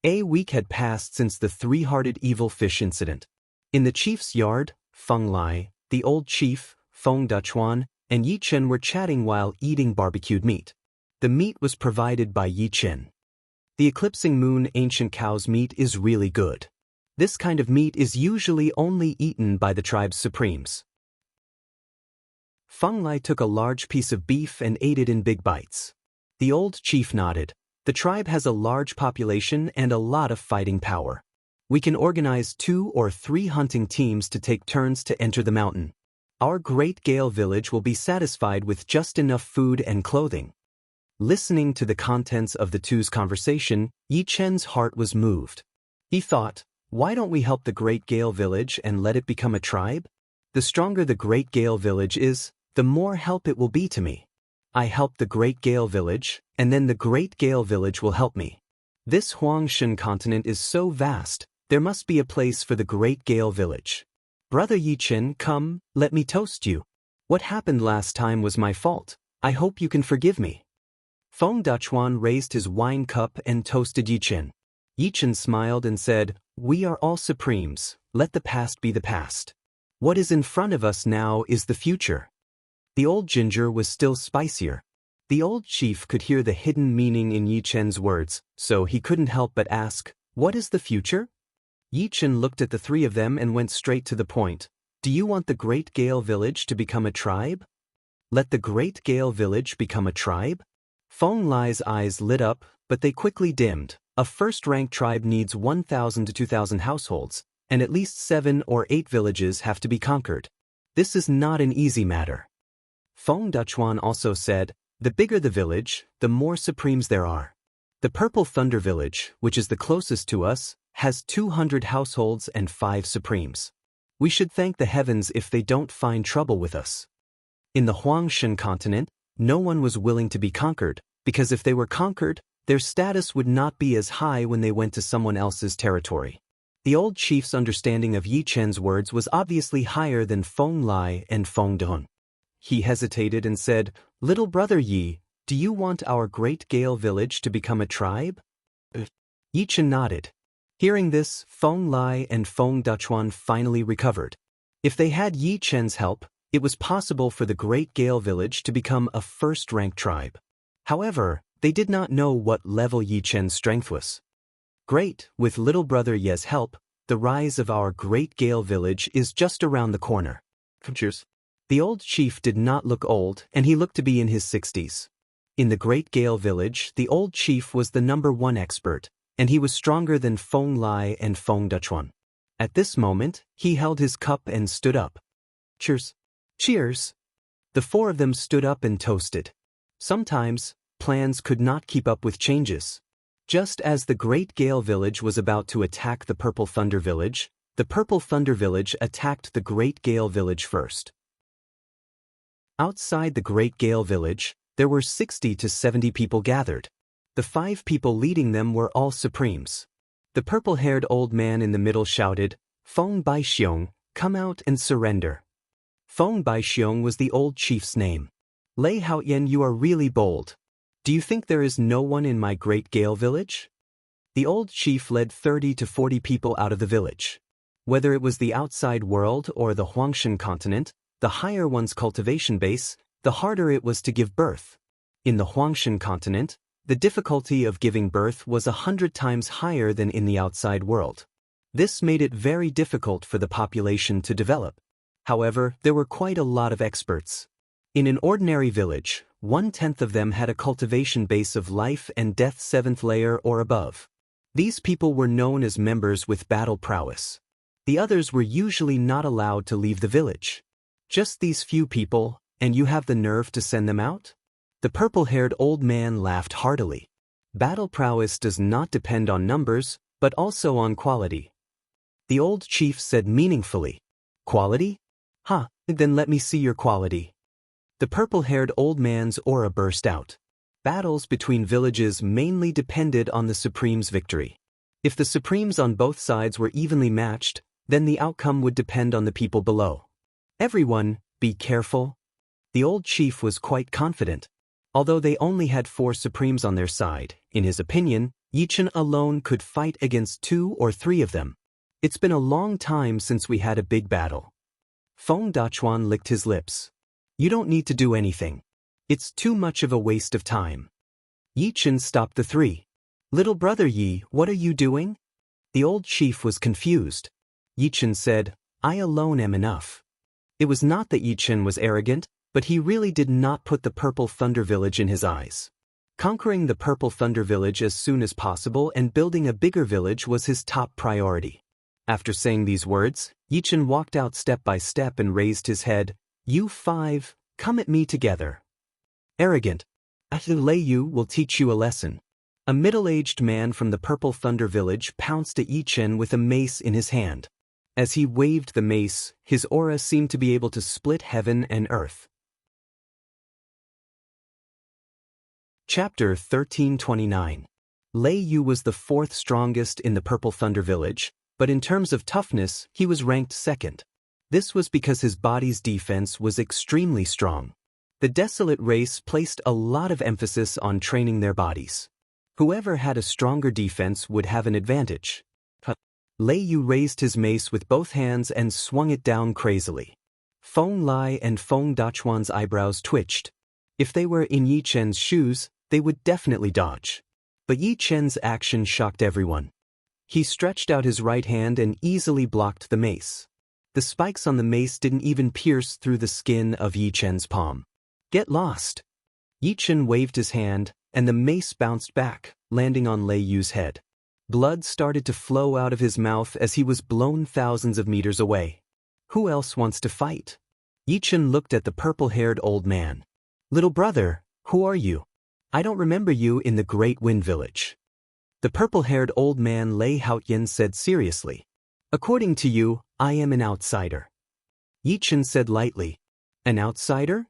[SPEAKER 1] A week had passed since the three-hearted evil fish incident. In the chief's yard, Feng Lai, the old chief, Feng Duchuan, and Yi Chen were chatting while eating barbecued meat. The meat was provided by Yi Chen. The eclipsing moon ancient cow's meat is really good. This kind of meat is usually only eaten by the tribe's supremes. Feng Lai took a large piece of beef and ate it in big bites. The old chief nodded. The tribe has a large population and a lot of fighting power. We can organize 2 or 3 hunting teams to take turns to enter the mountain. Our Great Gale Village will be satisfied with just enough food and clothing. Listening to the contents of the two's conversation, Yi Chen's heart was moved. He thought, why don't we help the Great Gale Village and let it become a tribe? The stronger the Great Gale Village is, the more help it will be to me. I help the Great Gale Village, and then the Great Gale Village will help me. This Huangshan continent is so vast, there must be a place for the Great Gale Village. Brother Yi Chen, come, let me toast you. What happened last time was my fault. I hope you can forgive me. Feng Duchuan raised his wine cup and toasted Yi Chen. Yi Chen smiled and said, we are all supremes, let the past be the past. What is in front of us now is the future. The old ginger was still spicier. The old chief could hear the hidden meaning in Yi Chen's words, so he couldn't help but ask, what is the future? Yi Chen looked at the three of them and went straight to the point. Do you want the Great Gale Village to become a tribe? Let the Great Gale Village become a tribe? Feng Lai's eyes lit up, but they quickly dimmed. A first-rank tribe needs 1,000 to 2,000 households, and at least 7 or 8 villages have to be conquered. This is not an easy matter. Feng Duchuan also said, the bigger the village, the more supremes there are. The Purple Thunder Village, which is the closest to us, has 200 households and 5 supremes. We should thank the heavens if they don't find trouble with us. In the Huangshan continent, no one was willing to be conquered, because if they were conquered, their status would not be as high when they went to someone else's territory. The old chief's understanding of Yi Chen's words was obviously higher than Feng Lai and Feng Dun. He hesitated and said, little brother Yi, do you want our Great Gale Village to become a tribe? Yi Chen nodded. Hearing this, Feng Lai and Feng Duchuan finally recovered. If they had Yi Chen's help, it was possible for the Great Gale Village to become a first-rank tribe. However, they did not know what level Yi Chen's strength was. Great, with little brother Ye's help, the rise of our Great Gale Village is just around the corner. Cheers. The old chief did not look old, and he looked to be in his 60s. In the Great Gale village, the old chief was the #1 expert, and he was stronger than Feng Lai and Feng Duchuan. At this moment, he held his cup and stood up. Cheers! Cheers! The four of them stood up and toasted. Sometimes, plans could not keep up with changes. Just as the Great Gale village was about to attack the Purple Thunder village, the Purple Thunder village attacked the Great Gale village first. Outside the Great Gale village, there were 60 to 70 people gathered. The 5 people leading them were all supremes. The purple-haired old man in the middle shouted, "Feng Baixiong, come out and surrender." Feng Baixiong was the old chief's name. "Lei Haoyan, you are really bold. Do you think there is no one in my Great Gale village?" The old chief led 30 to 40 people out of the village. Whether it was the outside world or the Huangshan continent, the higher one's cultivation base, the harder it was to give birth. In the Huangshan continent, the difficulty of giving birth was 100 times higher than in the outside world. This made it very difficult for the population to develop. However, there were quite a lot of experts. In an ordinary village, 1/10 of them had a cultivation base of life and death 7th layer or above. These people were known as members with battle prowess. The others were usually not allowed to leave the village. Just these few people, and you have the nerve to send them out? The purple-haired old man laughed heartily. Battle prowess does not depend on numbers, but also on quality. The old chief said meaningfully, "Quality? Huh, then let me see your quality." The purple-haired old man's aura burst out. Battles between villages mainly depended on the Supreme's victory. If the Supremes on both sides were evenly matched, then the outcome would depend on the people below. "Everyone, be careful." The old chief was quite confident. Although they only had 4 Supremes on their side, in his opinion, Yichen alone could fight against 2 or 3 of them. "It's been a long time since we had a big battle." Feng Dachuan licked his lips. "You don't need to do anything. It's too much of a waste of time." Yichen stopped the 3. "Little brother Yi, what are you doing?" The old chief was confused. Yichen said, "I alone am enough." It was not that Yichen was arrogant, but he really did not put the Purple Thunder village in his eyes. Conquering the Purple Thunder village as soon as possible and building a bigger village was his top priority. After saying these words, Yichen walked out step by step and raised his head. "You 5, come at me together." Arrogant. "Lei Yu will teach you a lesson." A middle-aged man from the Purple Thunder village pounced at Yichen with a mace in his hand. As he waved the mace, his aura seemed to be able to split heaven and earth. Chapter 1329. Lei Yu was the 4th strongest in the Purple Thunder village, but in terms of toughness, he was ranked 2nd. This was because his body's defense was extremely strong. The Desolate race placed a lot of emphasis on training their bodies. Whoever had a stronger defense would have an advantage. Lei Yu raised his mace with both hands and swung it down crazily. Feng Lai and Feng Dachuan's eyebrows twitched. If they were in Yi Chen's shoes, they would definitely dodge. But Yi Chen's action shocked everyone. He stretched out his right hand and easily blocked the mace. The spikes on the mace didn't even pierce through the skin of Yi Chen's palm. "Get lost." Yi Chen waved his hand, and the mace bounced back, landing on Lei Yu's head. Blood started to flow out of his mouth as he was blown thousands of meters away. "Who else wants to fight?" Yi Chen looked at the purple-haired old man. "Little brother, who are you? I don't remember you in the Great Wind Village." The purple-haired old man Lei Haoyan said seriously. "According to you, I am an outsider." Yi Chen said lightly. "An outsider?"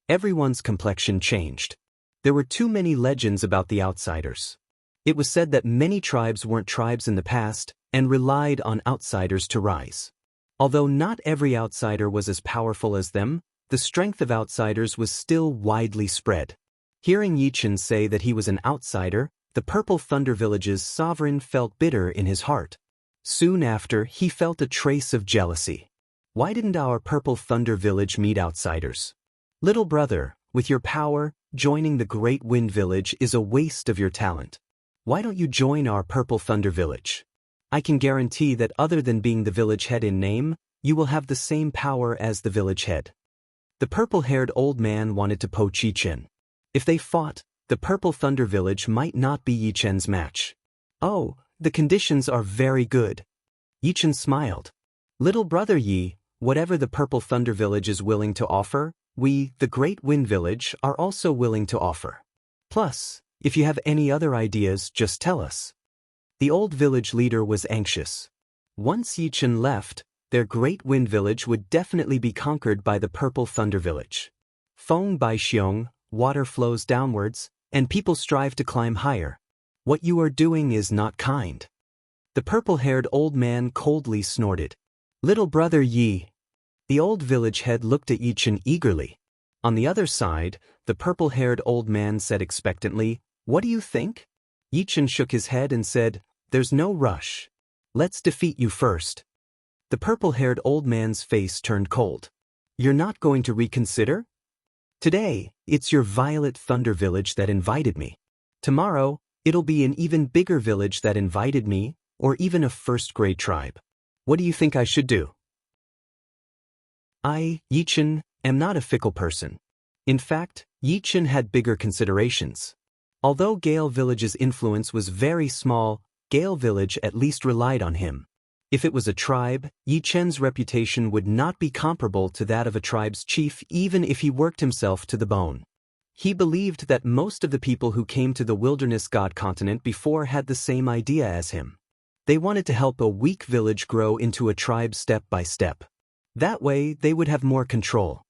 [SPEAKER 1] Everyone's complexion changed. There were too many legends about the outsiders. It was said that many tribes weren't tribes in the past and relied on outsiders to rise. Although not every outsider was as powerful as them, the strength of outsiders was still widely spread. Hearing Yi Chen say that he was an outsider, the Purple Thunder village's sovereign felt bitter in his heart. Soon after, he felt a trace of jealousy. Why didn't our Purple Thunder village meet outsiders? "Little brother, with your power, joining the Great Wind Village is a waste of your talent. Why don't you join our Purple Thunder village? I can guarantee that other than being the village head in name, you will have the same power as the village head." The purple-haired old man wanted to poach Yi Chen. If they fought, The Purple Thunder Village might not be Yi Chen's match. Oh, the conditions are very good. Yi Chen smiled. Little brother Yi, whatever the Purple Thunder Village is willing to offer, we, the Great Wind Village, are also willing to offer. Plus, if you have any other ideas, just tell us. The old village leader was anxious. Once Yi Chen left, their Great Wind Village would definitely be conquered by the Purple Thunder Village. Feng Bai Xiong, water flows downwards, and people strive to climb higher. What you are doing is not kind. The purple-haired old man coldly snorted. Little brother Yi. The old village head looked at Yi Chen eagerly. On the other side, the purple-haired old man said expectantly, "What do you think?" Yi Chen shook his head and said, "There's no rush. Let's defeat you first." The purple-haired old man's face turned cold. "You're not going to reconsider? Today, it's your Violet Thunder Village that invited me. Tomorrow, it'll be an even bigger village that invited me, or even a first-grade tribe. What do you think I should do?" I, Yi Chen, am not a fickle person. In fact, Yi Chen had bigger considerations. Although Gale Village's influence was very small, Gale Village at least relied on him. If it was a tribe, Yi Chen's reputation would not be comparable to that of a tribe's chief even if he worked himself to the bone. He believed that most of the people who came to the Wilderness God continent before had the same idea as him. They wanted to help a weak village grow into a tribe step by step. That way, they would have more control.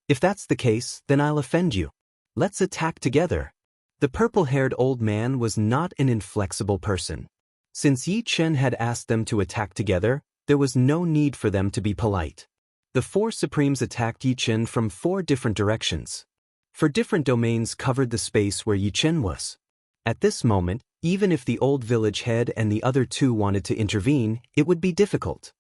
[SPEAKER 1] If that's the case, then I'll offend you. Let's attack together. The purple-haired old man was not an inflexible person. Since Yi Chen had asked them to attack together, there was no need for them to be polite. The four Supremes attacked Yi Chen from 4 different directions. 4 different domains covered the space where Yi Chen was. At this moment, even if the old village head and the other 2 wanted to intervene, it would be difficult.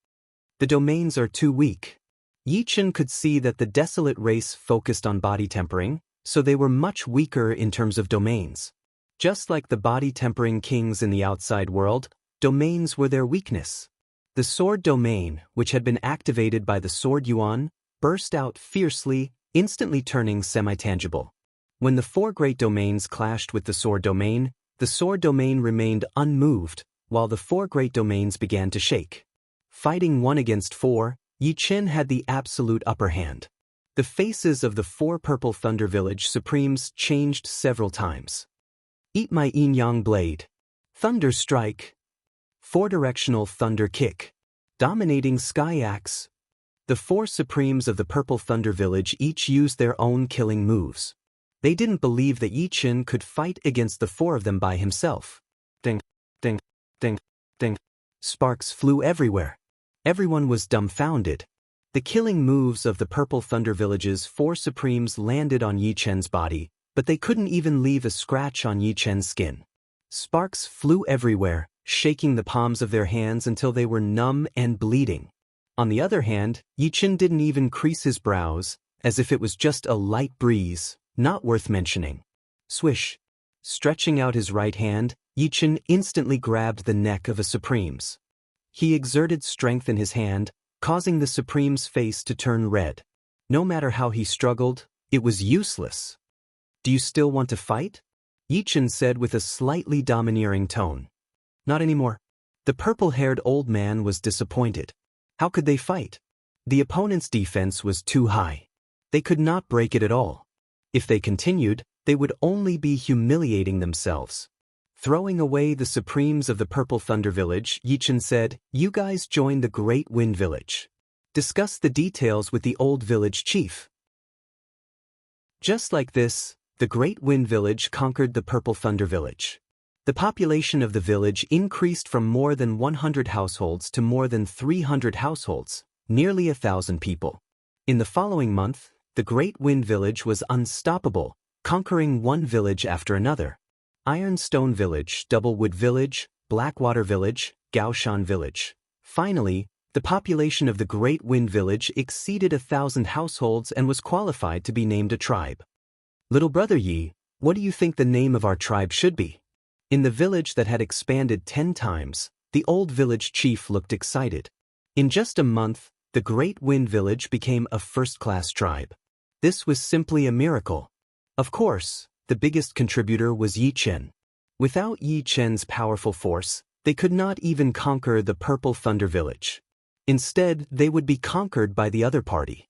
[SPEAKER 1] The domains are too weak. Yi Chen could see that the desolate race focused on body tempering, so they were much weaker in terms of domains. Just like the body-tempering kings in the outside world, domains were their weakness. The sword domain, which had been activated by the sword yuan, burst out fiercely, instantly turning semi-tangible. When the 4 great domains clashed with the sword domain remained unmoved, while the 4 great domains began to shake. Fighting 1 against 4, Yi Chen had the absolute upper hand. The faces of the 4 Purple Thunder Village Supremes changed several times. Eat my yin-yang blade. Thunder strike. 4-directional thunder kick. Dominating sky axe. The 4 Supremes of the Purple Thunder Village each used their own killing moves. They didn't believe that Yi Chen could fight against the 4 of them by himself. Ding, ding, ding, ding. Sparks flew everywhere. Everyone was dumbfounded. The killing moves of the Purple Thunder Village's 4 Supremes landed on Yi Chen's body, but they couldn't even leave a scratch on Yi Chen's skin. Sparks flew everywhere, shaking the palms of their hands until they were numb and bleeding. On the other hand, Yi Chen didn't even crease his brows, as if it was just a light breeze, not worth mentioning. Swish. Stretching out his right hand, Yi Chen instantly grabbed the neck of a Supreme's. He exerted strength in his hand, causing the Supreme's face to turn red. No matter how he struggled, it was useless. "Do you still want to fight?" Yi Chen said with a slightly domineering tone. "Not anymore." The purple-haired old man was disappointed. How could they fight? The opponent's defense was too high. They could not break it at all. If they continued, they would only be humiliating themselves. Throwing away the Supremes of the Purple Thunder Village, Yi Chen said, "You guys join the Great Wind Village. Discuss the details with the old village chief." Just like this, the Great Wind Village conquered the Purple Thunder Village. The population of the village increased from more than 100 households to more than 300 households, nearly 1,000 people. In the following month, the Great Wind Village was unstoppable, conquering one village after another. Ironstone Village, Doublewood Village, Blackwater Village, Gaoshan Village. Finally, the population of the Great Wind Village exceeded 1,000 households and was qualified to be named a tribe. "Little brother Yi, what do you think the name of our tribe should be?" In the village that had expanded 10 times, the old village chief looked excited. In just a month, the Great Wind Village became a first-class tribe. This was simply a miracle. Of course, the biggest contributor was Yi Chen. Without Yi Chen's powerful force, they could not even conquer the Purple Thunder Village. Instead, they would be conquered by the other party.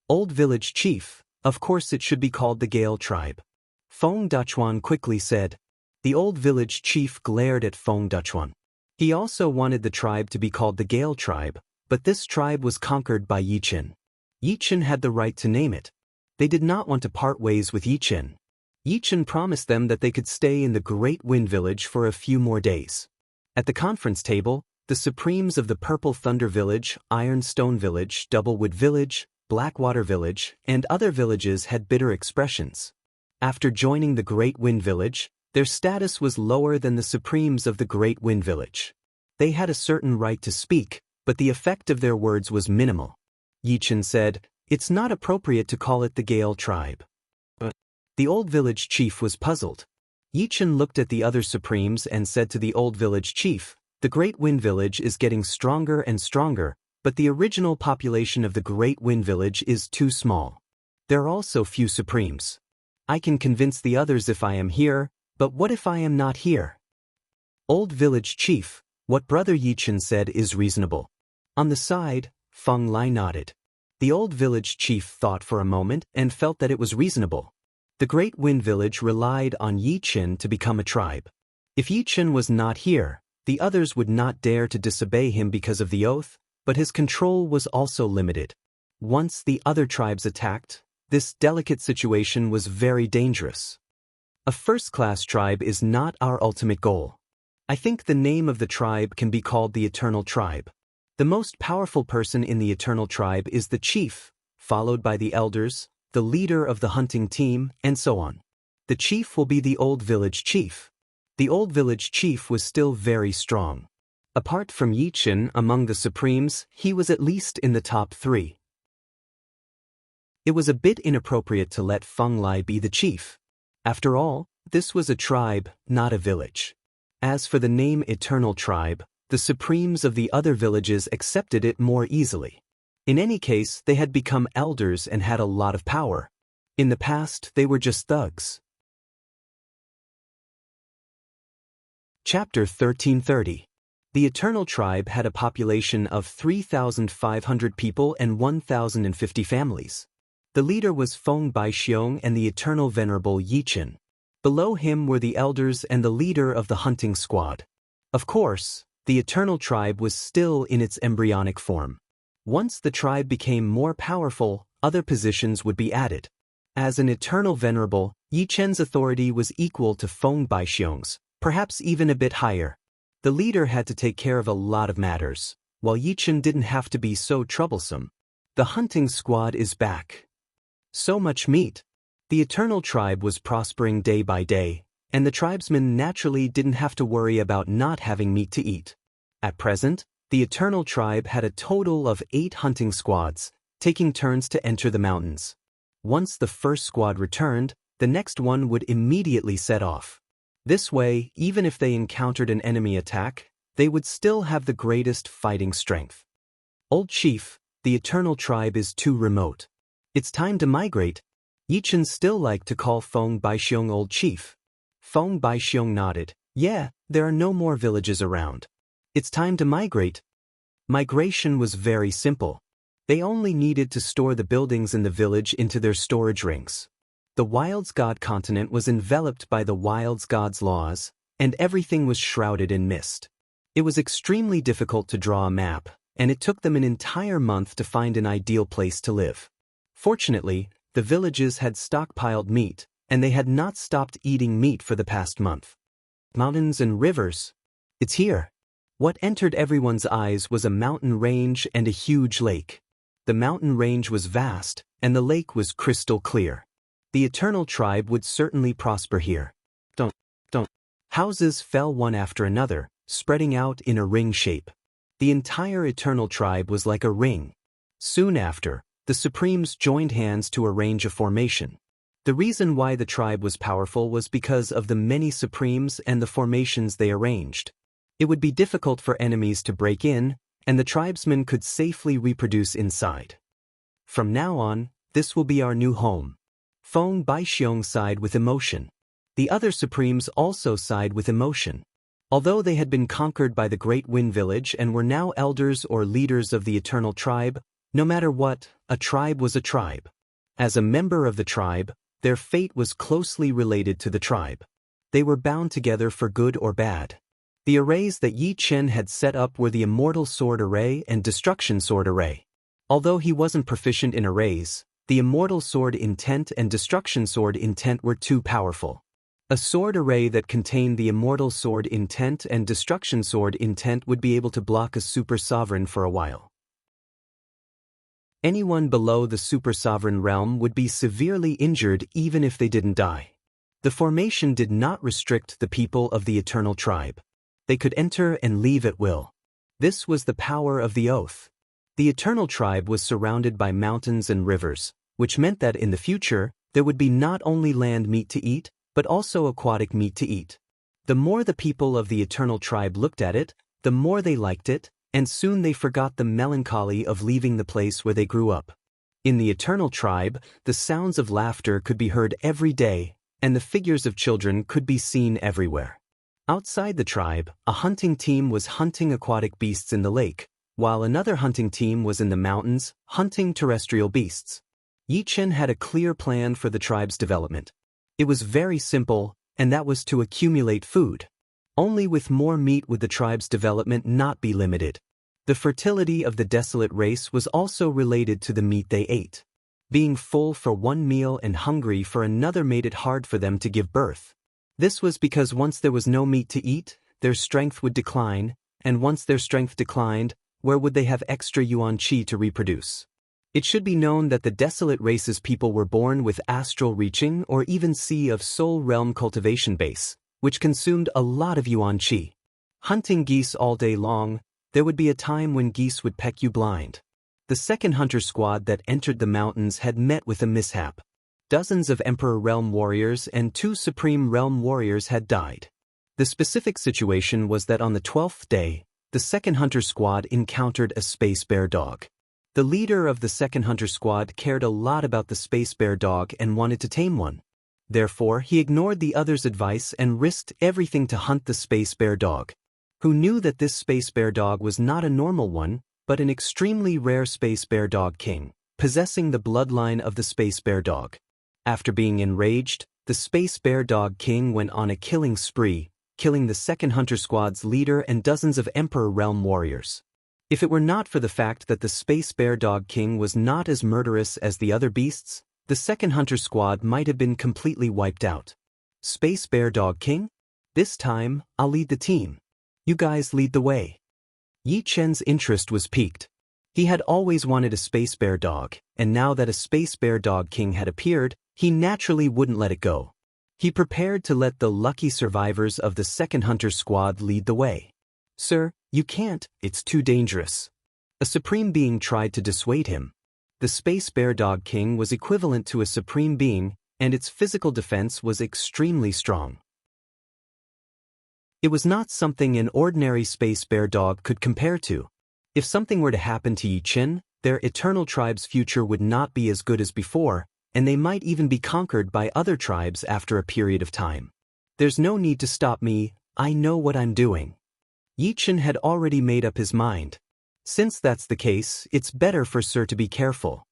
[SPEAKER 1] Old Village Chief, of course it should be called the Gale Tribe. Feng Duchuan quickly said. The Old Village Chief glared at Feng Duchuan. He also wanted the tribe to be called the Gale Tribe, but this tribe was conquered by Yi Chen. Yi Chen had the right to name it. They did not want to part ways with Yi Chen. Yi Chen promised them that they could stay in the Great Wind Village for a few more days. At the conference table, the supremes of the Purple Thunder Village, Ironstone Village, Doublewood Village, Blackwater Village, and other villages had bitter expressions. After joining the Great Wind Village, their status was lower than the supremes of the Great Wind Village. They had a certain right to speak, but the effect of their words was minimal. Yi Chen said, "It's not appropriate to call it the Gale Tribe." But the Old Village Chief was puzzled. Yi Chen looked at the other supremes and said to the Old Village Chief, "The Great Wind Village is getting stronger and stronger, but the original population of the Great Wind Village is too small. There are also few supremes. I can convince the others if I am here, but what if I am not here?" Old Village Chief, what Brother Yi Chen said is reasonable. On the side, Feng Lai nodded. The Old Village Chief thought for a moment and felt that it was reasonable. The Great Wind Village relied on Yi Chen to become a tribe. If Yi Chen was not here, the others would not dare to disobey him because of the oath, but his control was also limited. Once the other tribes attacked, this delicate situation was very dangerous. A first-class tribe is not our ultimate goal. I think the name of the tribe can be called the Eternal Tribe. The most powerful person in the Eternal Tribe is the chief, followed by the elders, the leader of the hunting team, and so on. The chief will be the Old Village Chief. The Old Village Chief was still very strong. Apart from Yi Chen among the Supremes, he was at least in the top 3. It was a bit inappropriate to let Feng Lai be the chief. After all, this was a tribe, not a village. As for the name Eternal Tribe, the Supremes of the other villages accepted it more easily. In any case, they had become elders and had a lot of power. In the past, they were just thugs. Chapter 1330. The Eternal Tribe had a population of 3,500 people and 1,050 families. The leader was Feng Baixiong and the Eternal Venerable Yi Chen. Below him were the elders and the leader of the hunting squad. Of course, the Eternal Tribe was still in its embryonic form. Once the tribe became more powerful, other positions would be added. As an Eternal Venerable, Yi Chen's authority was equal to Feng Baixiong's, perhaps even a bit higher. The leader had to take care of a lot of matters, while Yi Chen didn't have to be so troublesome. The hunting squad is back. So much meat. The Eternal Tribe was prospering day by day, and the tribesmen naturally didn't have to worry about not having meat to eat. At present, the Eternal Tribe had a total of 8 hunting squads, taking turns to enter the mountains. Once the first squad returned, the next one would immediately set off. This way, even if they encountered an enemy attack, they would still have the greatest fighting strength. Old Chief, the Eternal Tribe is too remote. It's time to migrate. Yi Chen still liked to call Feng Baixiong Old Chief. Feng Baixiong nodded. Yeah, there are no more villages around. It's time to migrate. Migration was very simple. They only needed to store the buildings in the village into their storage rings. The Wild's God continent was enveloped by the Wild's God's laws, and everything was shrouded in mist. It was extremely difficult to draw a map, and it took them an entire month to find an ideal place to live. Fortunately, the villages had stockpiled meat, and they had not stopped eating meat for the past month. Mountains and rivers. It's here. What entered everyone's eyes was a mountain range and a huge lake. The mountain range was vast, and the lake was crystal clear. The Eternal Tribe would certainly prosper here. Don't. Houses fell one after another, spreading out in a ring shape. The entire Eternal Tribe was like a ring. Soon after, the Supremes joined hands to arrange a formation. The reason why the tribe was powerful was because of the many Supremes and the formations they arranged. It would be difficult for enemies to break in, and the tribesmen could safely reproduce inside. From now on, this will be our new home. Feng Baixiong sighed with emotion. The other Supremes also sighed with emotion. Although they had been conquered by the Great Wind Village and were now elders or leaders of the Eternal Tribe, no matter what, a tribe was a tribe. As a member of the tribe, their fate was closely related to the tribe. They were bound together for good or bad. The arrays that Yi Chen had set up were the Immortal Sword Array and Destruction Sword Array. Although he wasn't proficient in arrays, the Immortal Sword Intent and Destruction Sword Intent were too powerful. A sword array that contained the Immortal Sword Intent and Destruction Sword Intent would be able to block a Super Sovereign for a while. Anyone below the Super Sovereign realm would be severely injured even if they didn't die. The formation did not restrict the people of the Eternal Tribe. They could enter and leave at will. This was the power of the oath. The Eternal Tribe was surrounded by mountains and rivers, which meant that in the future, there would be not only land meat to eat, but also aquatic meat to eat. The more the people of the Eternal Tribe looked at it, the more they liked it, and soon they forgot the melancholy of leaving the place where they grew up. In the Eternal Tribe, the sounds of laughter could be heard every day, and the figures of children could be seen everywhere. Outside the tribe, a hunting team was hunting aquatic beasts in the lake, while another hunting team was in the mountains, hunting terrestrial beasts. Yi Chen had a clear plan for the tribe's development. It was very simple, and that was to accumulate food. Only with more meat would the tribe's development not be limited. The fertility of the desolate race was also related to the meat they ate. Being full for one meal and hungry for another made it hard for them to give birth. This was because once there was no meat to eat, their strength would decline, and once their strength declined, where would they have extra yuan qi to reproduce? It should be known that the desolate race's people were born with astral reaching or even Sea of Soul realm cultivation base, which consumed a lot of yuan qi. Hunting geese all day long, there would be a time when geese would peck you blind. The second hunter squad that entered the mountains had met with a mishap. Dozens of Emperor Realm warriors and 2 Supreme Realm warriors had died. The specific situation was that on the 12th day, the second hunter squad encountered a space bear dog. The leader of the second hunter squad cared a lot about the space bear dog and wanted to tame one. Therefore, he ignored the others' advice and risked everything to hunt the space bear dog. Who knew that this space bear dog was not a normal one, but an extremely rare space bear dog king, possessing the bloodline of the space bear dog. After being enraged, the space bear dog king went on a killing spree, killing the second hunter squad's leader and dozens of Emperor Realm warriors. If it were not for the fact that the Space Bear Dog King was not as murderous as the other beasts, the second hunter squad might have been completely wiped out. Space Bear Dog King? This time, I'll lead the team. You guys lead the way. Yi Chen's interest was piqued. He had always wanted a Space Bear Dog, and now that a Space Bear Dog King had appeared, he naturally wouldn't let it go. He prepared to let the lucky survivors of the second hunter squad lead the way. Sir, you can't, it's too dangerous. A supreme being tried to dissuade him. The Space Bear Dog King was equivalent to a supreme being, and its physical defense was extremely strong. It was not something an ordinary Space Bear Dog could compare to. If something were to happen to Yi Chen, their Eternal Tribe's future would not be as good as before, and they might even be conquered by other tribes after a period of time. There's no need to stop me, I know what I'm doing. Yi Chen had already made up his mind. Since that's the case, it's better for Sir to be careful.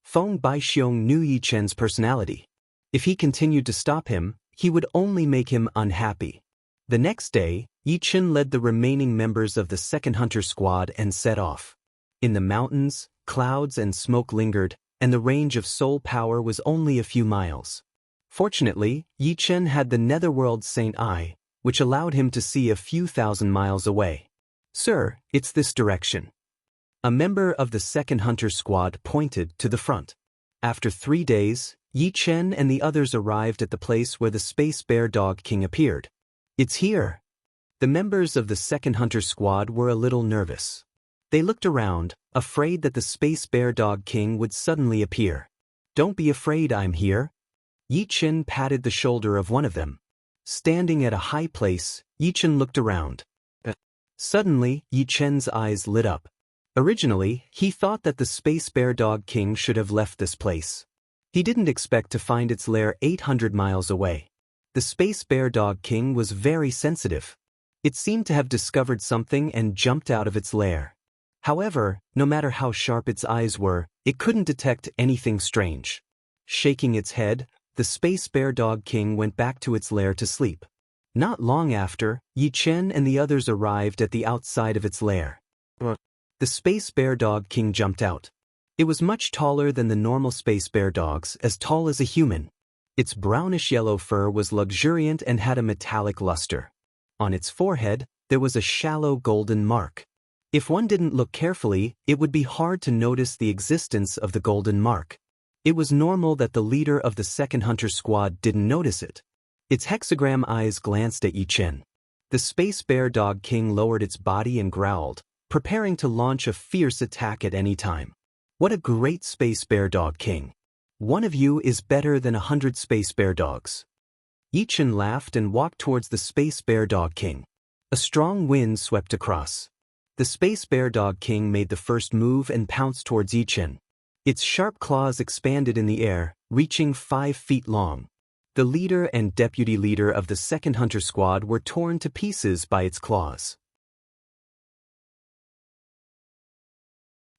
[SPEAKER 1] Feng Baixiong knew Yi Chen's personality. If he continued to stop him, he would only make him unhappy. The next day, Yi Chen led the remaining members of the second hunter squad and set off. In the mountains, clouds and smoke lingered, and the range of soul power was only a few miles. Fortunately, Yi Chen had the netherworld Saint Eye, which allowed him to see a few thousand miles away. Sir, it's this direction. A member of the second hunter squad pointed to the front. After 3 days, Yi Chen and the others arrived at the place where the Space Bear Dog King appeared. It's here. The members of the second hunter squad were a little nervous. They looked around, afraid that the Space Bear Dog King would suddenly appear. Don't be afraid, I'm here. Yi Chen patted the shoulder of one of them. Standing at a high place, Yi Chen looked around. Suddenly, Yi Chen's eyes lit up. Originally, he thought that the Space Bear Dog King should have left this place. He didn't expect to find its lair 800 miles away. The Space Bear Dog King was very sensitive. It seemed to have discovered something and jumped out of its lair. However, no matter how sharp its eyes were, it couldn't detect anything strange. Shaking its head, the Space Bear Dog King went back to its lair to sleep. Not long after, Yi Chen and the others arrived at the outside of its lair. The Space Bear Dog King jumped out. It was much taller than the normal space bear dogs, as tall as a human. Its brownish-yellow fur was luxuriant and had a metallic luster. On its forehead, there was a shallow golden mark. If one didn't look carefully, it would be hard to notice the existence of the golden mark. It was normal that the leader of the second hunter squad didn't notice it. Its hexagram eyes glanced at Yi Chen. The Space Bear Dog King lowered its body and growled, preparing to launch a fierce attack at any time. What a great Space Bear Dog King! One of you is better than 100 Space Bear Dogs. Yi Chen laughed and walked towards the Space Bear Dog King. A strong wind swept across. The Space Bear Dog King made the first move and pounced towards Yi Chen. Its sharp claws expanded in the air, reaching 5 feet long. The leader and deputy leader of the second hunter squad were torn to pieces by its claws.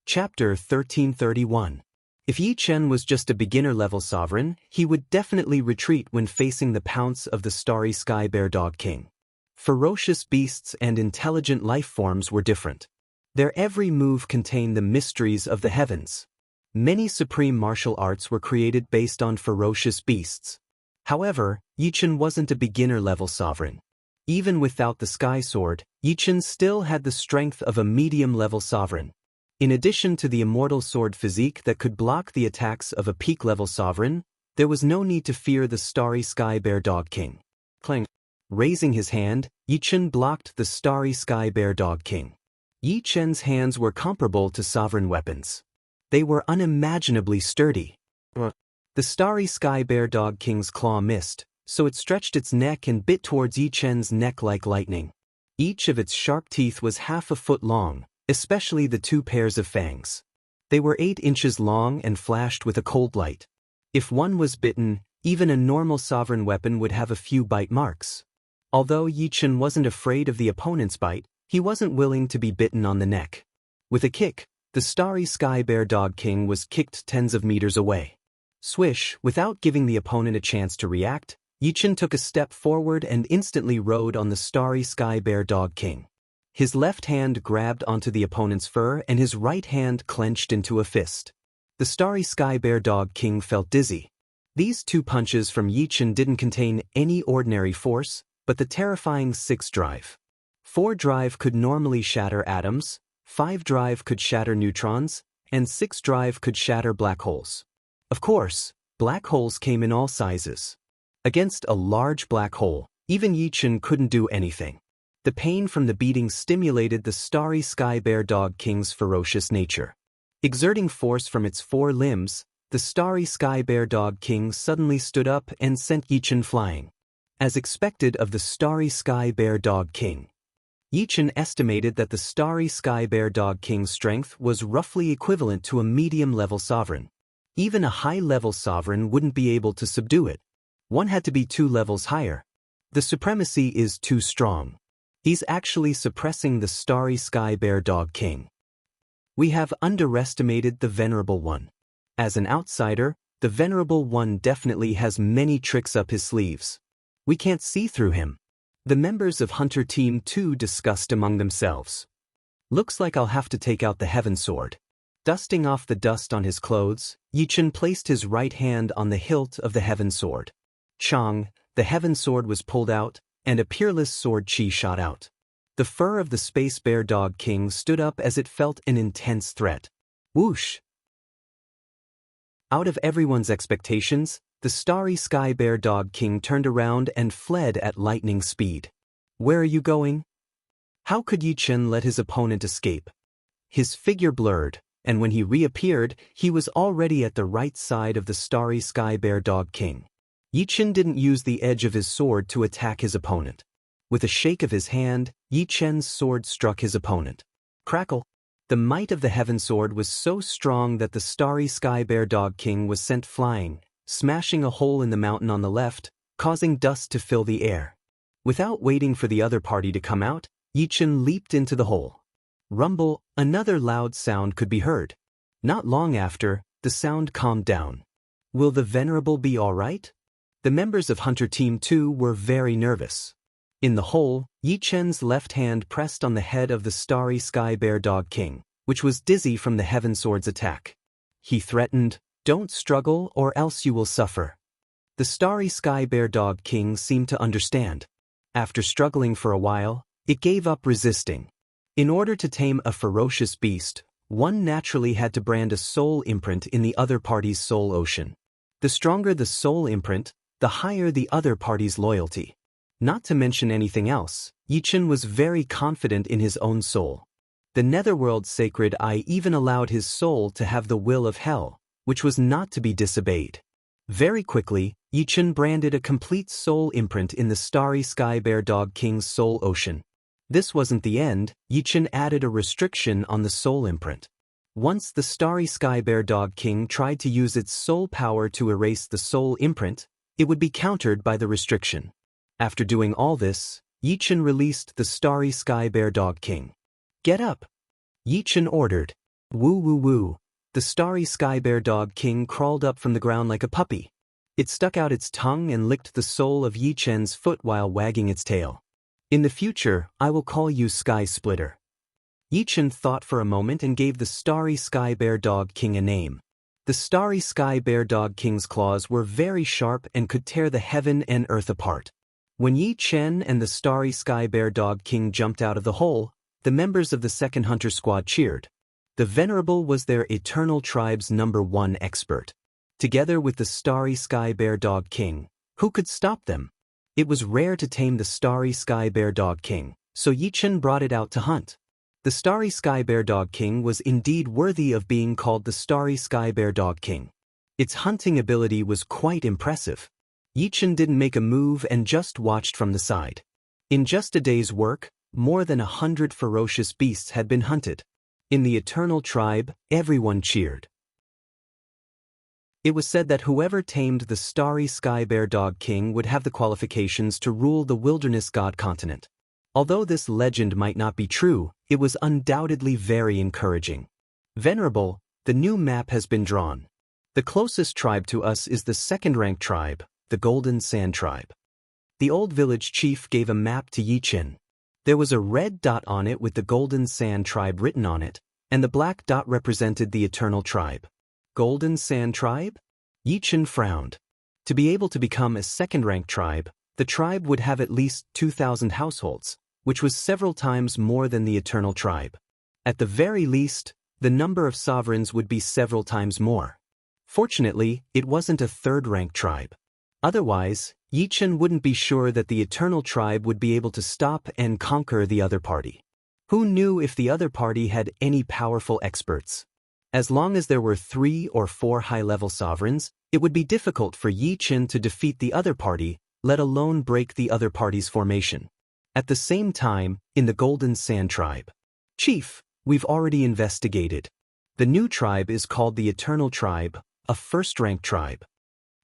[SPEAKER 1] Chapter 1331. If Yi Chen was just a beginner-level sovereign, he would definitely retreat when facing the pounce of the starry Sky Bear Dog King. Ferocious beasts and intelligent life forms were different. Their every move contained the mysteries of the heavens. Many supreme martial arts were created based on ferocious beasts. However, Yi Chen wasn't a beginner-level sovereign. Even without the Sky Sword, Yi Chen still had the strength of a medium-level sovereign. In addition to the Immortal sword physique that could block the attacks of a peak-level sovereign, there was no need to fear the starry Sky Bear Dog King. Clang. Raising his hand, Yi Chen blocked the starry Sky Bear Dog King. Yi Chen's hands were comparable to sovereign weapons. They were unimaginably sturdy. The starry Sky Bear Dog King's claw missed, so it stretched its neck and bit towards Yi Chen's neck like lightning. Each of its sharp teeth was half a foot long, especially the 2 pairs of fangs. They were 8 inches long and flashed with a cold light. If one was bitten, even a normal sovereign weapon would have a few bite marks. Although Yi Chen wasn't afraid of the opponent's bite, he wasn't willing to be bitten on the neck. With a kick, the starry Sky Bear Dog King was kicked tens of meters away. Swish, without giving the opponent a chance to react, Yi Chen took a step forward and instantly rode on the starry Sky Bear Dog King. His left hand grabbed onto the opponent's fur and his right hand clenched into a fist. The starry Sky Bear Dog King felt dizzy. These 2 punches from Yi Chen didn't contain any ordinary force, but the terrifying 6 drive. 4 drive could normally shatter atoms, 5 drive could shatter neutrons, and 6 drive could shatter black holes. Of course, black holes came in all sizes. Against a large black hole, even Yi Chen couldn't do anything. The pain from the beating stimulated the starry Sky Bear Dog King's ferocious nature. Exerting force from its 4 limbs, the starry Sky Bear Dog King suddenly stood up and sent Yi Chen flying. As expected of the starry Sky Bear Dog King, Yi Chen estimated that the starry Sky Bear Dog King's strength was roughly equivalent to a medium-level sovereign. Even a high-level sovereign wouldn't be able to subdue it. One had to be 2 levels higher. The supremacy is too strong. He's actually suppressing the starry Sky Bear Dog King. We have underestimated the Venerable One. As an outsider, the Venerable One definitely has many tricks up his sleeves. We can't see through him. The members of Hunter Team 2 discussed among themselves. Looks like I'll have to take out the Heaven Sword. Dusting off the dust on his clothes, Yi Chen placed his right hand on the hilt of the Heaven Sword. Chang, the Heaven Sword was pulled out, and a peerless sword chi shot out. The fur of the Space Bear Dog King stood up as it felt an intense threat. Whoosh! Out of everyone's expectations, the starry Sky Bear Dog King turned around and fled at lightning speed. Where are you going? How could Yi Chen let his opponent escape? His figure blurred, and when he reappeared, he was already at the right side of the starry Sky Bear Dog King. Yi Chen didn't use the edge of his sword to attack his opponent. With a shake of his hand, Yi Chen's sword struck his opponent. Crackle! The might of the Heaven Sword was so strong that the starry Sky Bear Dog King was sent flying, smashing a hole in the mountain on the left, causing dust to fill the air. Without waiting for the other party to come out, Yichen leaped into the hole. Rumble, another loud sound could be heard. Not long after, the sound calmed down. Will the Venerable be all right? The members of Hunter Team 2 were very nervous. In the hole, Yichen's left hand pressed on the head of the starry sky bear dog king, which was dizzy from the Heaven Sword's attack. He threatened, "Don't struggle or else you will suffer." The starry sky bear dog king seemed to understand. After struggling for a while, it gave up resisting. In order to tame a ferocious beast, one naturally had to brand a soul imprint in the other party's soul ocean. The stronger the soul imprint, the higher the other party's loyalty. Not to mention anything else, Yichen was very confident in his own soul. The Netherworld's sacred eye even allowed his soul to have the will of hell, which was not to be disobeyed. Very quickly, Yichen branded a complete soul imprint in the starry sky bear dog king's soul ocean. This wasn't the end. Yichen added a restriction on the soul imprint. Once the starry sky bear dog king tried to use its soul power to erase the soul imprint, it would be countered by the restriction. After doing all this, Yichen released the starry sky bear dog king. "Get up!" Yichen ordered. Woo woo woo. The starry sky bear dog king crawled up from the ground like a puppy. It stuck out its tongue and licked the sole of Yichen's foot while wagging its tail. "In the future, I will call you Sky Splitter." Yichen thought for a moment and gave the starry sky bear dog king a name. The starry sky bear dog king's claws were very sharp and could tear the heaven and earth apart. When Yichen and the starry sky bear dog king jumped out of the hole, the members of the second hunter squad cheered. The Venerable was their Eternal Tribe's #1 expert. Together with the starry sky bear dog king, who could stop them? It was rare to tame the starry sky bear dog king, so Yichen brought it out to hunt. The starry sky bear dog king was indeed worthy of being called the starry sky bear dog king. Its hunting ability was quite impressive. Yichen didn't make a move and just watched from the side. In just a day's work, more than 100 ferocious beasts had been hunted. In the Eternal Tribe, everyone cheered. It was said that whoever tamed the starry sky bear dog king would have the qualifications to rule the wilderness god continent. Although this legend might not be true, it was undoubtedly very encouraging. Venerable, the new map has been drawn. The closest tribe to us is the second-ranked tribe, the Golden Sand Tribe. The old village chief gave a map to Yichen. There was a red dot on it with the Golden Sand Tribe written on it, and the black dot represented the Eternal Tribe. Golden Sand Tribe? Yichen frowned. To be able to become a second-ranked tribe, the tribe would have at least 2,000 households, which was several times more than the Eternal Tribe. At the very least, the number of sovereigns would be several times more. Fortunately, it wasn't a third-ranked tribe. Otherwise, Yichen wouldn't be sure that the Eternal Tribe would be able to stop and conquer the other party. Who knew if the other party had any powerful experts? As long as there were 3 or 4 high-level sovereigns, it would be difficult for Yichen to defeat the other party, let alone break the other party's formation. At the same time, in the Golden Sand Tribe. "Chief, we've already investigated. The new tribe is called the Eternal Tribe, a first-ranked tribe."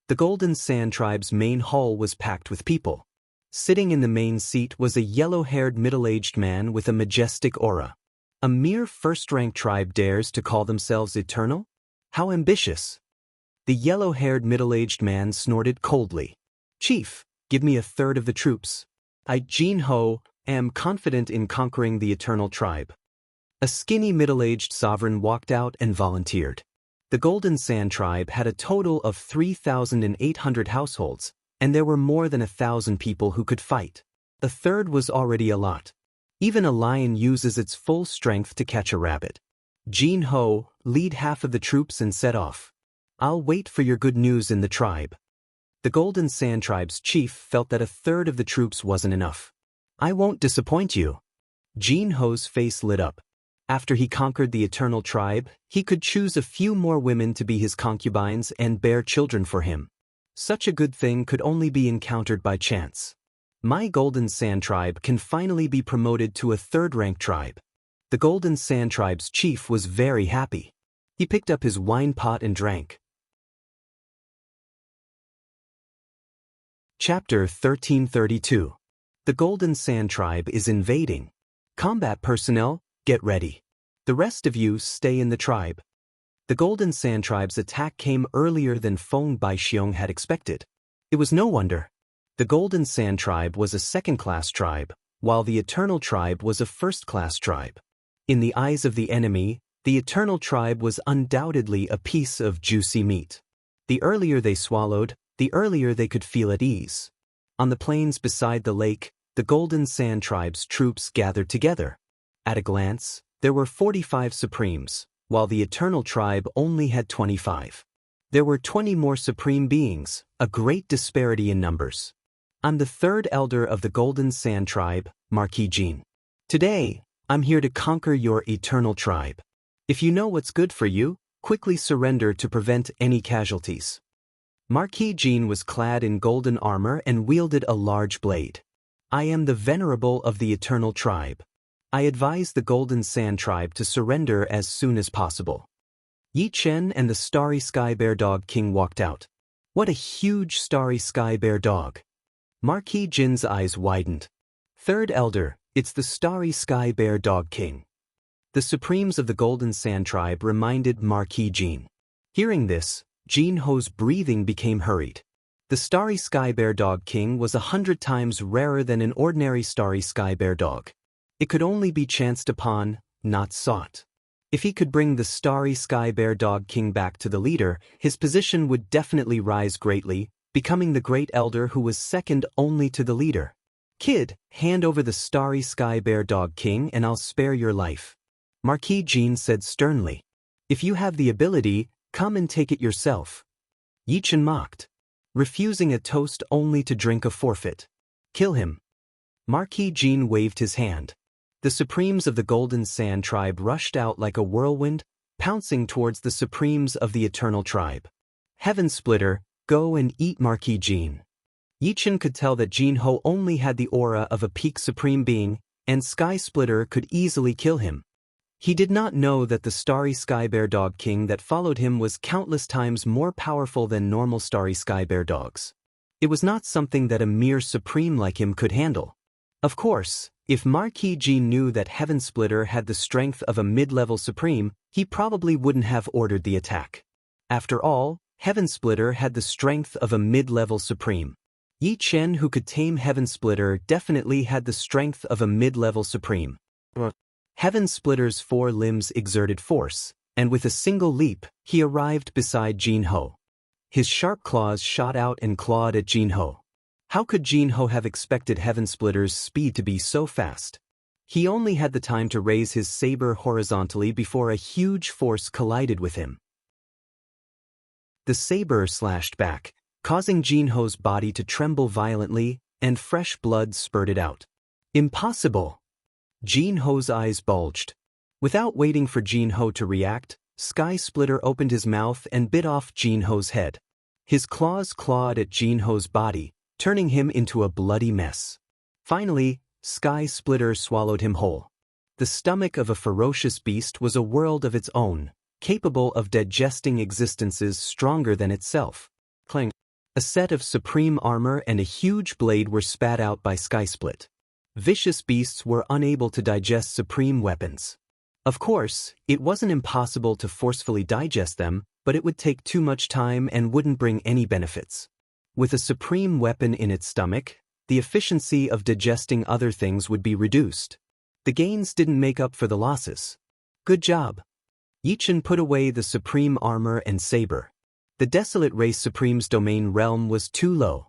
[SPEAKER 1] The Golden Sand Tribe's main hall was packed with people. Sitting in the main seat was a yellow-haired middle-aged man with a majestic aura. A mere first-ranked tribe dares to call themselves eternal? How ambitious! The yellow-haired middle-aged man snorted coldly. "Chief, give me a third of the troops. I, Jin Ho, am confident in conquering the Eternal Tribe." A skinny middle-aged sovereign walked out and volunteered. The Golden Sand Tribe had a total of 3,800 households, and there were more than 1,000 people who could fight. A third was already a lot. Even a lion uses its full strength to catch a rabbit. "Jin Ho, lead half of the troops and set off. I'll wait for your good news in the tribe." The Golden Sand Tribe's chief felt that a third of the troops wasn't enough. "I won't disappoint you." Jin Ho's face lit up. After he conquered the Eternal Tribe, he could choose a few more women to be his concubines and bear children for him. Such a good thing could only be encountered by chance. My Golden Sand Tribe can finally be promoted to a third-ranked tribe. The Golden Sand Tribe's chief was very happy. He picked up his wine pot and drank. Chapter 1332. The Golden Sand Tribe is invading. Combat personnel, get ready. The rest of you stay in the tribe. The Golden Sand Tribe's attack came earlier than Feng Baixiong had expected. It was no wonder. The Golden Sand Tribe was a second-class tribe, while the Eternal Tribe was a first-class tribe. In the eyes of the enemy, the Eternal Tribe was undoubtedly a piece of juicy meat. The earlier they swallowed, the earlier they could feel at ease. On the plains beside the lake, the Golden Sand Tribe's troops gathered together. At a glance, there were 45 Supremes, while the Eternal Tribe only had 25. There were 20 more Supreme beings, a great disparity in numbers. I'm the third elder of the Golden Sand Tribe, Marquis Jean. Today, I'm here to conquer your Eternal Tribe. If you know what's good for you, quickly surrender to prevent any casualties. Marquis Jean was clad in golden armor and wielded a large blade. I am the Venerable of the Eternal Tribe. I advise the Golden Sand Tribe to surrender as soon as possible. Yi Chen and the Starry Sky Bear Dog King walked out. What a huge Starry Sky Bear Dog! Marquis Jin's eyes widened. Third Elder, it's the Starry Sky Bear Dog King. The Supremes of the Golden Sand Tribe reminded Marquis Jean. Hearing this, Jean Ho's breathing became hurried. The Starry Sky Bear Dog King was 100 times rarer than an ordinary Starry Sky Bear Dog. It could only be chanced upon, not sought. If he could bring the Starry Sky Bear Dog King back to the leader, his position would definitely rise greatly, becoming the great elder who was second only to the leader. Kid, hand over the Starry Sky Bear Dog King and I'll spare your life. Marquis Jean said sternly. If you have the ability, come and take it yourself. Yi Chen mocked. Refusing a toast only to drink a forfeit. Kill him. Marquis Jean waved his hand. The Supremes of the Golden Sand Tribe rushed out like a whirlwind, pouncing towards the Supremes of the Eternal Tribe. Heaven Splitter, go and eat Marquis Jean. Yi Chen could tell that Jean Ho only had the aura of a peak Supreme being, and Sky Splitter could easily kill him. He did not know that the Starry Sky Bear Dog King that followed him was countless times more powerful than normal Starry Sky Bear Dogs. It was not something that a mere Supreme like him could handle. Of course, if Marquis Jean knew that Heaven Splitter had the strength of a mid-level Supreme, he probably wouldn't have ordered the attack. After all, Heaven Splitter had the strength of a mid-level Supreme. Yi Chen, who could tame Heaven Splitter, definitely had the strength of a mid-level Supreme. Heaven Splitter's 4 limbs exerted force, and with a single leap, he arrived beside Jean Ho. His sharp claws shot out and clawed at Jean Ho. How could Jean Ho have expected Heaven Splitter's speed to be so fast? He only had the time to raise his saber horizontally before a huge force collided with him. The saber slashed back, causing Jean Ho's body to tremble violently, and fresh blood spurted out. Impossible! Jean Ho's eyes bulged. Without waiting for Jean Ho to react, Sky Splitter opened his mouth and bit off Jean Ho's head. His claws clawed at Jean Ho's body, turning him into a bloody mess. Finally, Sky Splitter swallowed him whole. The stomach of a ferocious beast was a world of its own, capable of digesting existences stronger than itself. Clang! A set of supreme armor and a huge blade were spat out by Sky Split. Vicious beasts were unable to digest supreme weapons. Of course, it wasn't impossible to forcefully digest them, but it would take too much time and wouldn't bring any benefits. With a supreme weapon in its stomach, the efficiency of digesting other things would be reduced. The gains didn't make up for the losses. Good job. Yi Chen put away the supreme armor and saber. The Desolate Race Supreme's domain realm was too low.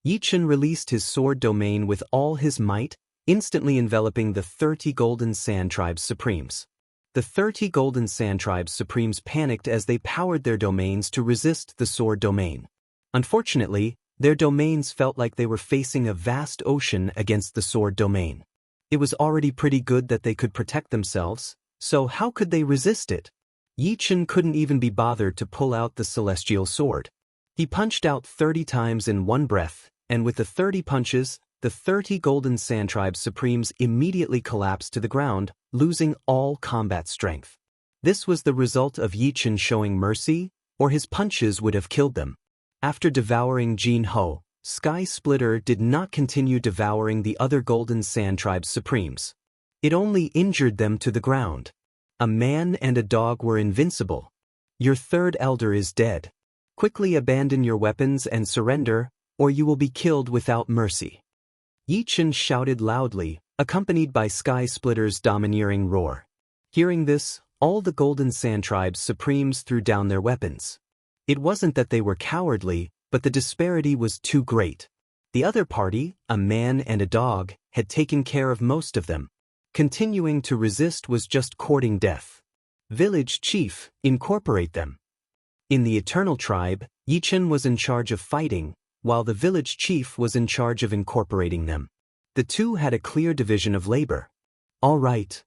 [SPEAKER 1] Yi Chen released his sword domain with all his might, instantly enveloping the 30 Golden Sand Tribe's Supremes. The 30 Golden Sand Tribe's Supremes panicked as they powered their domains to resist the sword domain. Unfortunately, their domains felt like they were facing a vast ocean against the sword domain. It was already pretty good that they could protect themselves, so how could they resist it? Yi Chen couldn't even be bothered to pull out the celestial sword. He punched out 30 times in one breath, and with the 30 punches, the 30 Golden Sand Tribe's Supremes immediately collapsed to the ground, losing all combat strength. This was the result of Yi Chen showing mercy, or his punches would have killed them. After devouring Jean Ho, Sky Splitter did not continue devouring the other Golden Sand Tribe's supremes. It only injured them to the ground. A man and a dog were invincible. Your third elder is dead. Quickly abandon your weapons and surrender, or you will be killed without mercy. Yi Chen shouted loudly, accompanied by Sky Splitter's domineering roar. Hearing this, all the Golden Sand Tribe's supremes threw down their weapons. It wasn't that they were cowardly, but the disparity was too great. The other party, a man and a dog, had taken care of most of them. Continuing to resist was just courting death. Village Chief, incorporate them. In the Eternal Tribe, Yi Chen was in charge of fighting, while the Village Chief was in charge of incorporating them. The two had a clear division of labor. All right.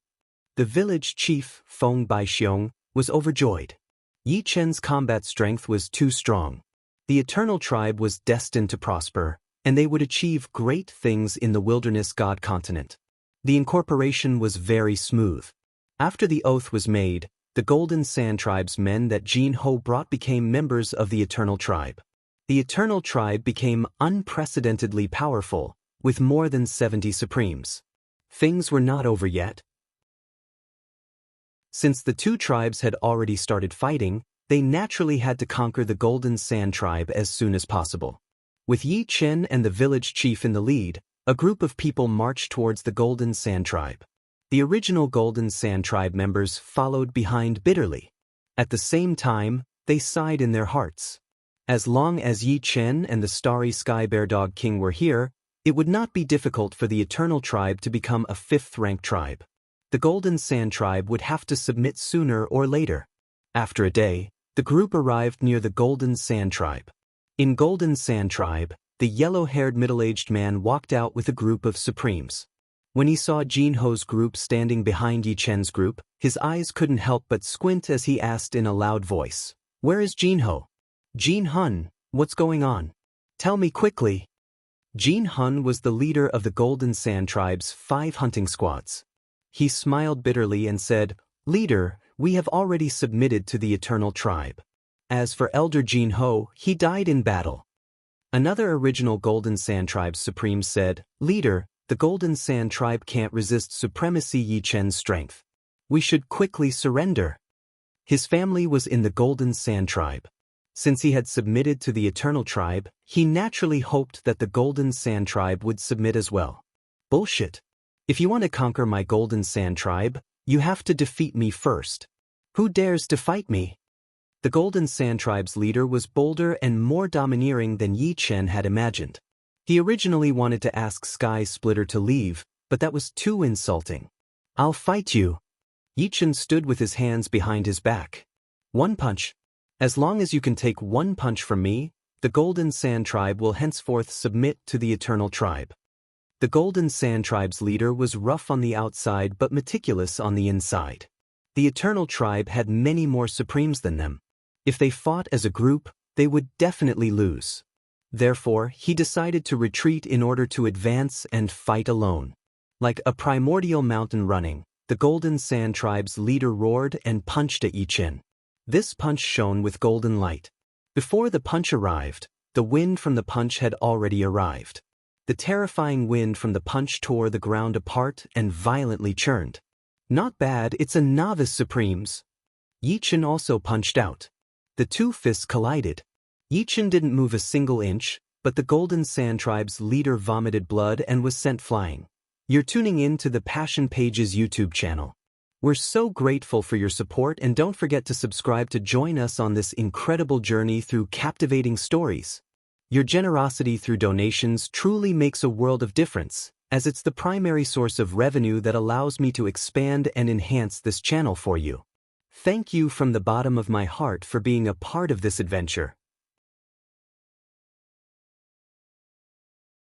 [SPEAKER 1] The Village Chief, Feng Baixiong, was overjoyed. Yi Chen's combat strength was too strong. The Eternal Tribe was destined to prosper, and they would achieve great things in the Wilderness God Continent. The incorporation was very smooth. After the oath was made, the Golden Sand Tribe's men that Jin Ho brought became members of the Eternal Tribe. The Eternal Tribe became unprecedentedly powerful, with more than 70 supremes. Things were not over yet. Since the two tribes had already started fighting, they naturally had to conquer the Golden Sand Tribe as soon as possible. With Yi Chen and the Village Chief in the lead, a group of people marched towards the Golden Sand Tribe. The original Golden Sand Tribe members followed behind bitterly. At the same time, they sighed in their hearts. As long as Yi Chen and the Starry Sky Bear Dog King were here, it would not be difficult for the Eternal Tribe to become a 5th-rank tribe. The Golden Sand Tribe would have to submit sooner or later. After a day, the group arrived near the Golden Sand Tribe. In Golden Sand Tribe, the yellow-haired middle-aged man walked out with a group of supremes. When he saw Jin Ho's group standing behind Yi Chen's group, his eyes couldn't help but squint as he asked in a loud voice, "Where is Jin Ho? Jin Hun, what's going on? Tell me quickly." Jin Hun was the leader of the Golden Sand Tribe's 5 hunting squads. He smiled bitterly and said, "Leader, we have already submitted to the Eternal Tribe. As for Elder Jin Ho, he died in battle." Another original Golden Sand Tribe supreme said, "Leader, the Golden Sand Tribe can't resist supremacy Yi Chen's strength. We should quickly surrender." His family was in the Golden Sand Tribe. Since he had submitted to the Eternal Tribe, he naturally hoped that the Golden Sand Tribe would submit as well. Bullshit. If you want to conquer my Golden Sand Tribe, you have to defeat me first. Who dares to fight me? The Golden Sand Tribe's leader was bolder and more domineering than Yi Chen had imagined. He originally wanted to ask Sky Splitter to leave, but that was too insulting. "I'll fight you." Yi Chen stood with his hands behind his back. "One punch. As long as you can take one punch from me, the Golden Sand Tribe will henceforth submit to the Eternal Tribe." The Golden Sand Tribe's leader was rough on the outside but meticulous on the inside. The Eternal Tribe had many more supremes than them. If they fought as a group, they would definitely lose. Therefore, he decided to retreat in order to advance and fight alone. Like a primordial mountain running, the Golden Sand Tribe's leader roared and punched at Yi Chen. This punch shone with golden light. Before the punch arrived, the wind from the punch had already arrived. The terrifying wind from the punch tore the ground apart and violently churned. "Not bad, it's a novice supremes." Yi Chen also punched out. The two fists collided. Yi Chen didn't move a single inch, but the Golden Sand Tribe's leader vomited blood and was sent flying. You're tuning in to the Passion Pages YouTube channel. We're so grateful for your support, and don't forget to subscribe to join us on this incredible journey through captivating stories. Your generosity through donations truly makes a world of difference, as it's the primary source of revenue that allows me to expand and enhance this channel for you. Thank you from the bottom of my heart for being a part of this adventure.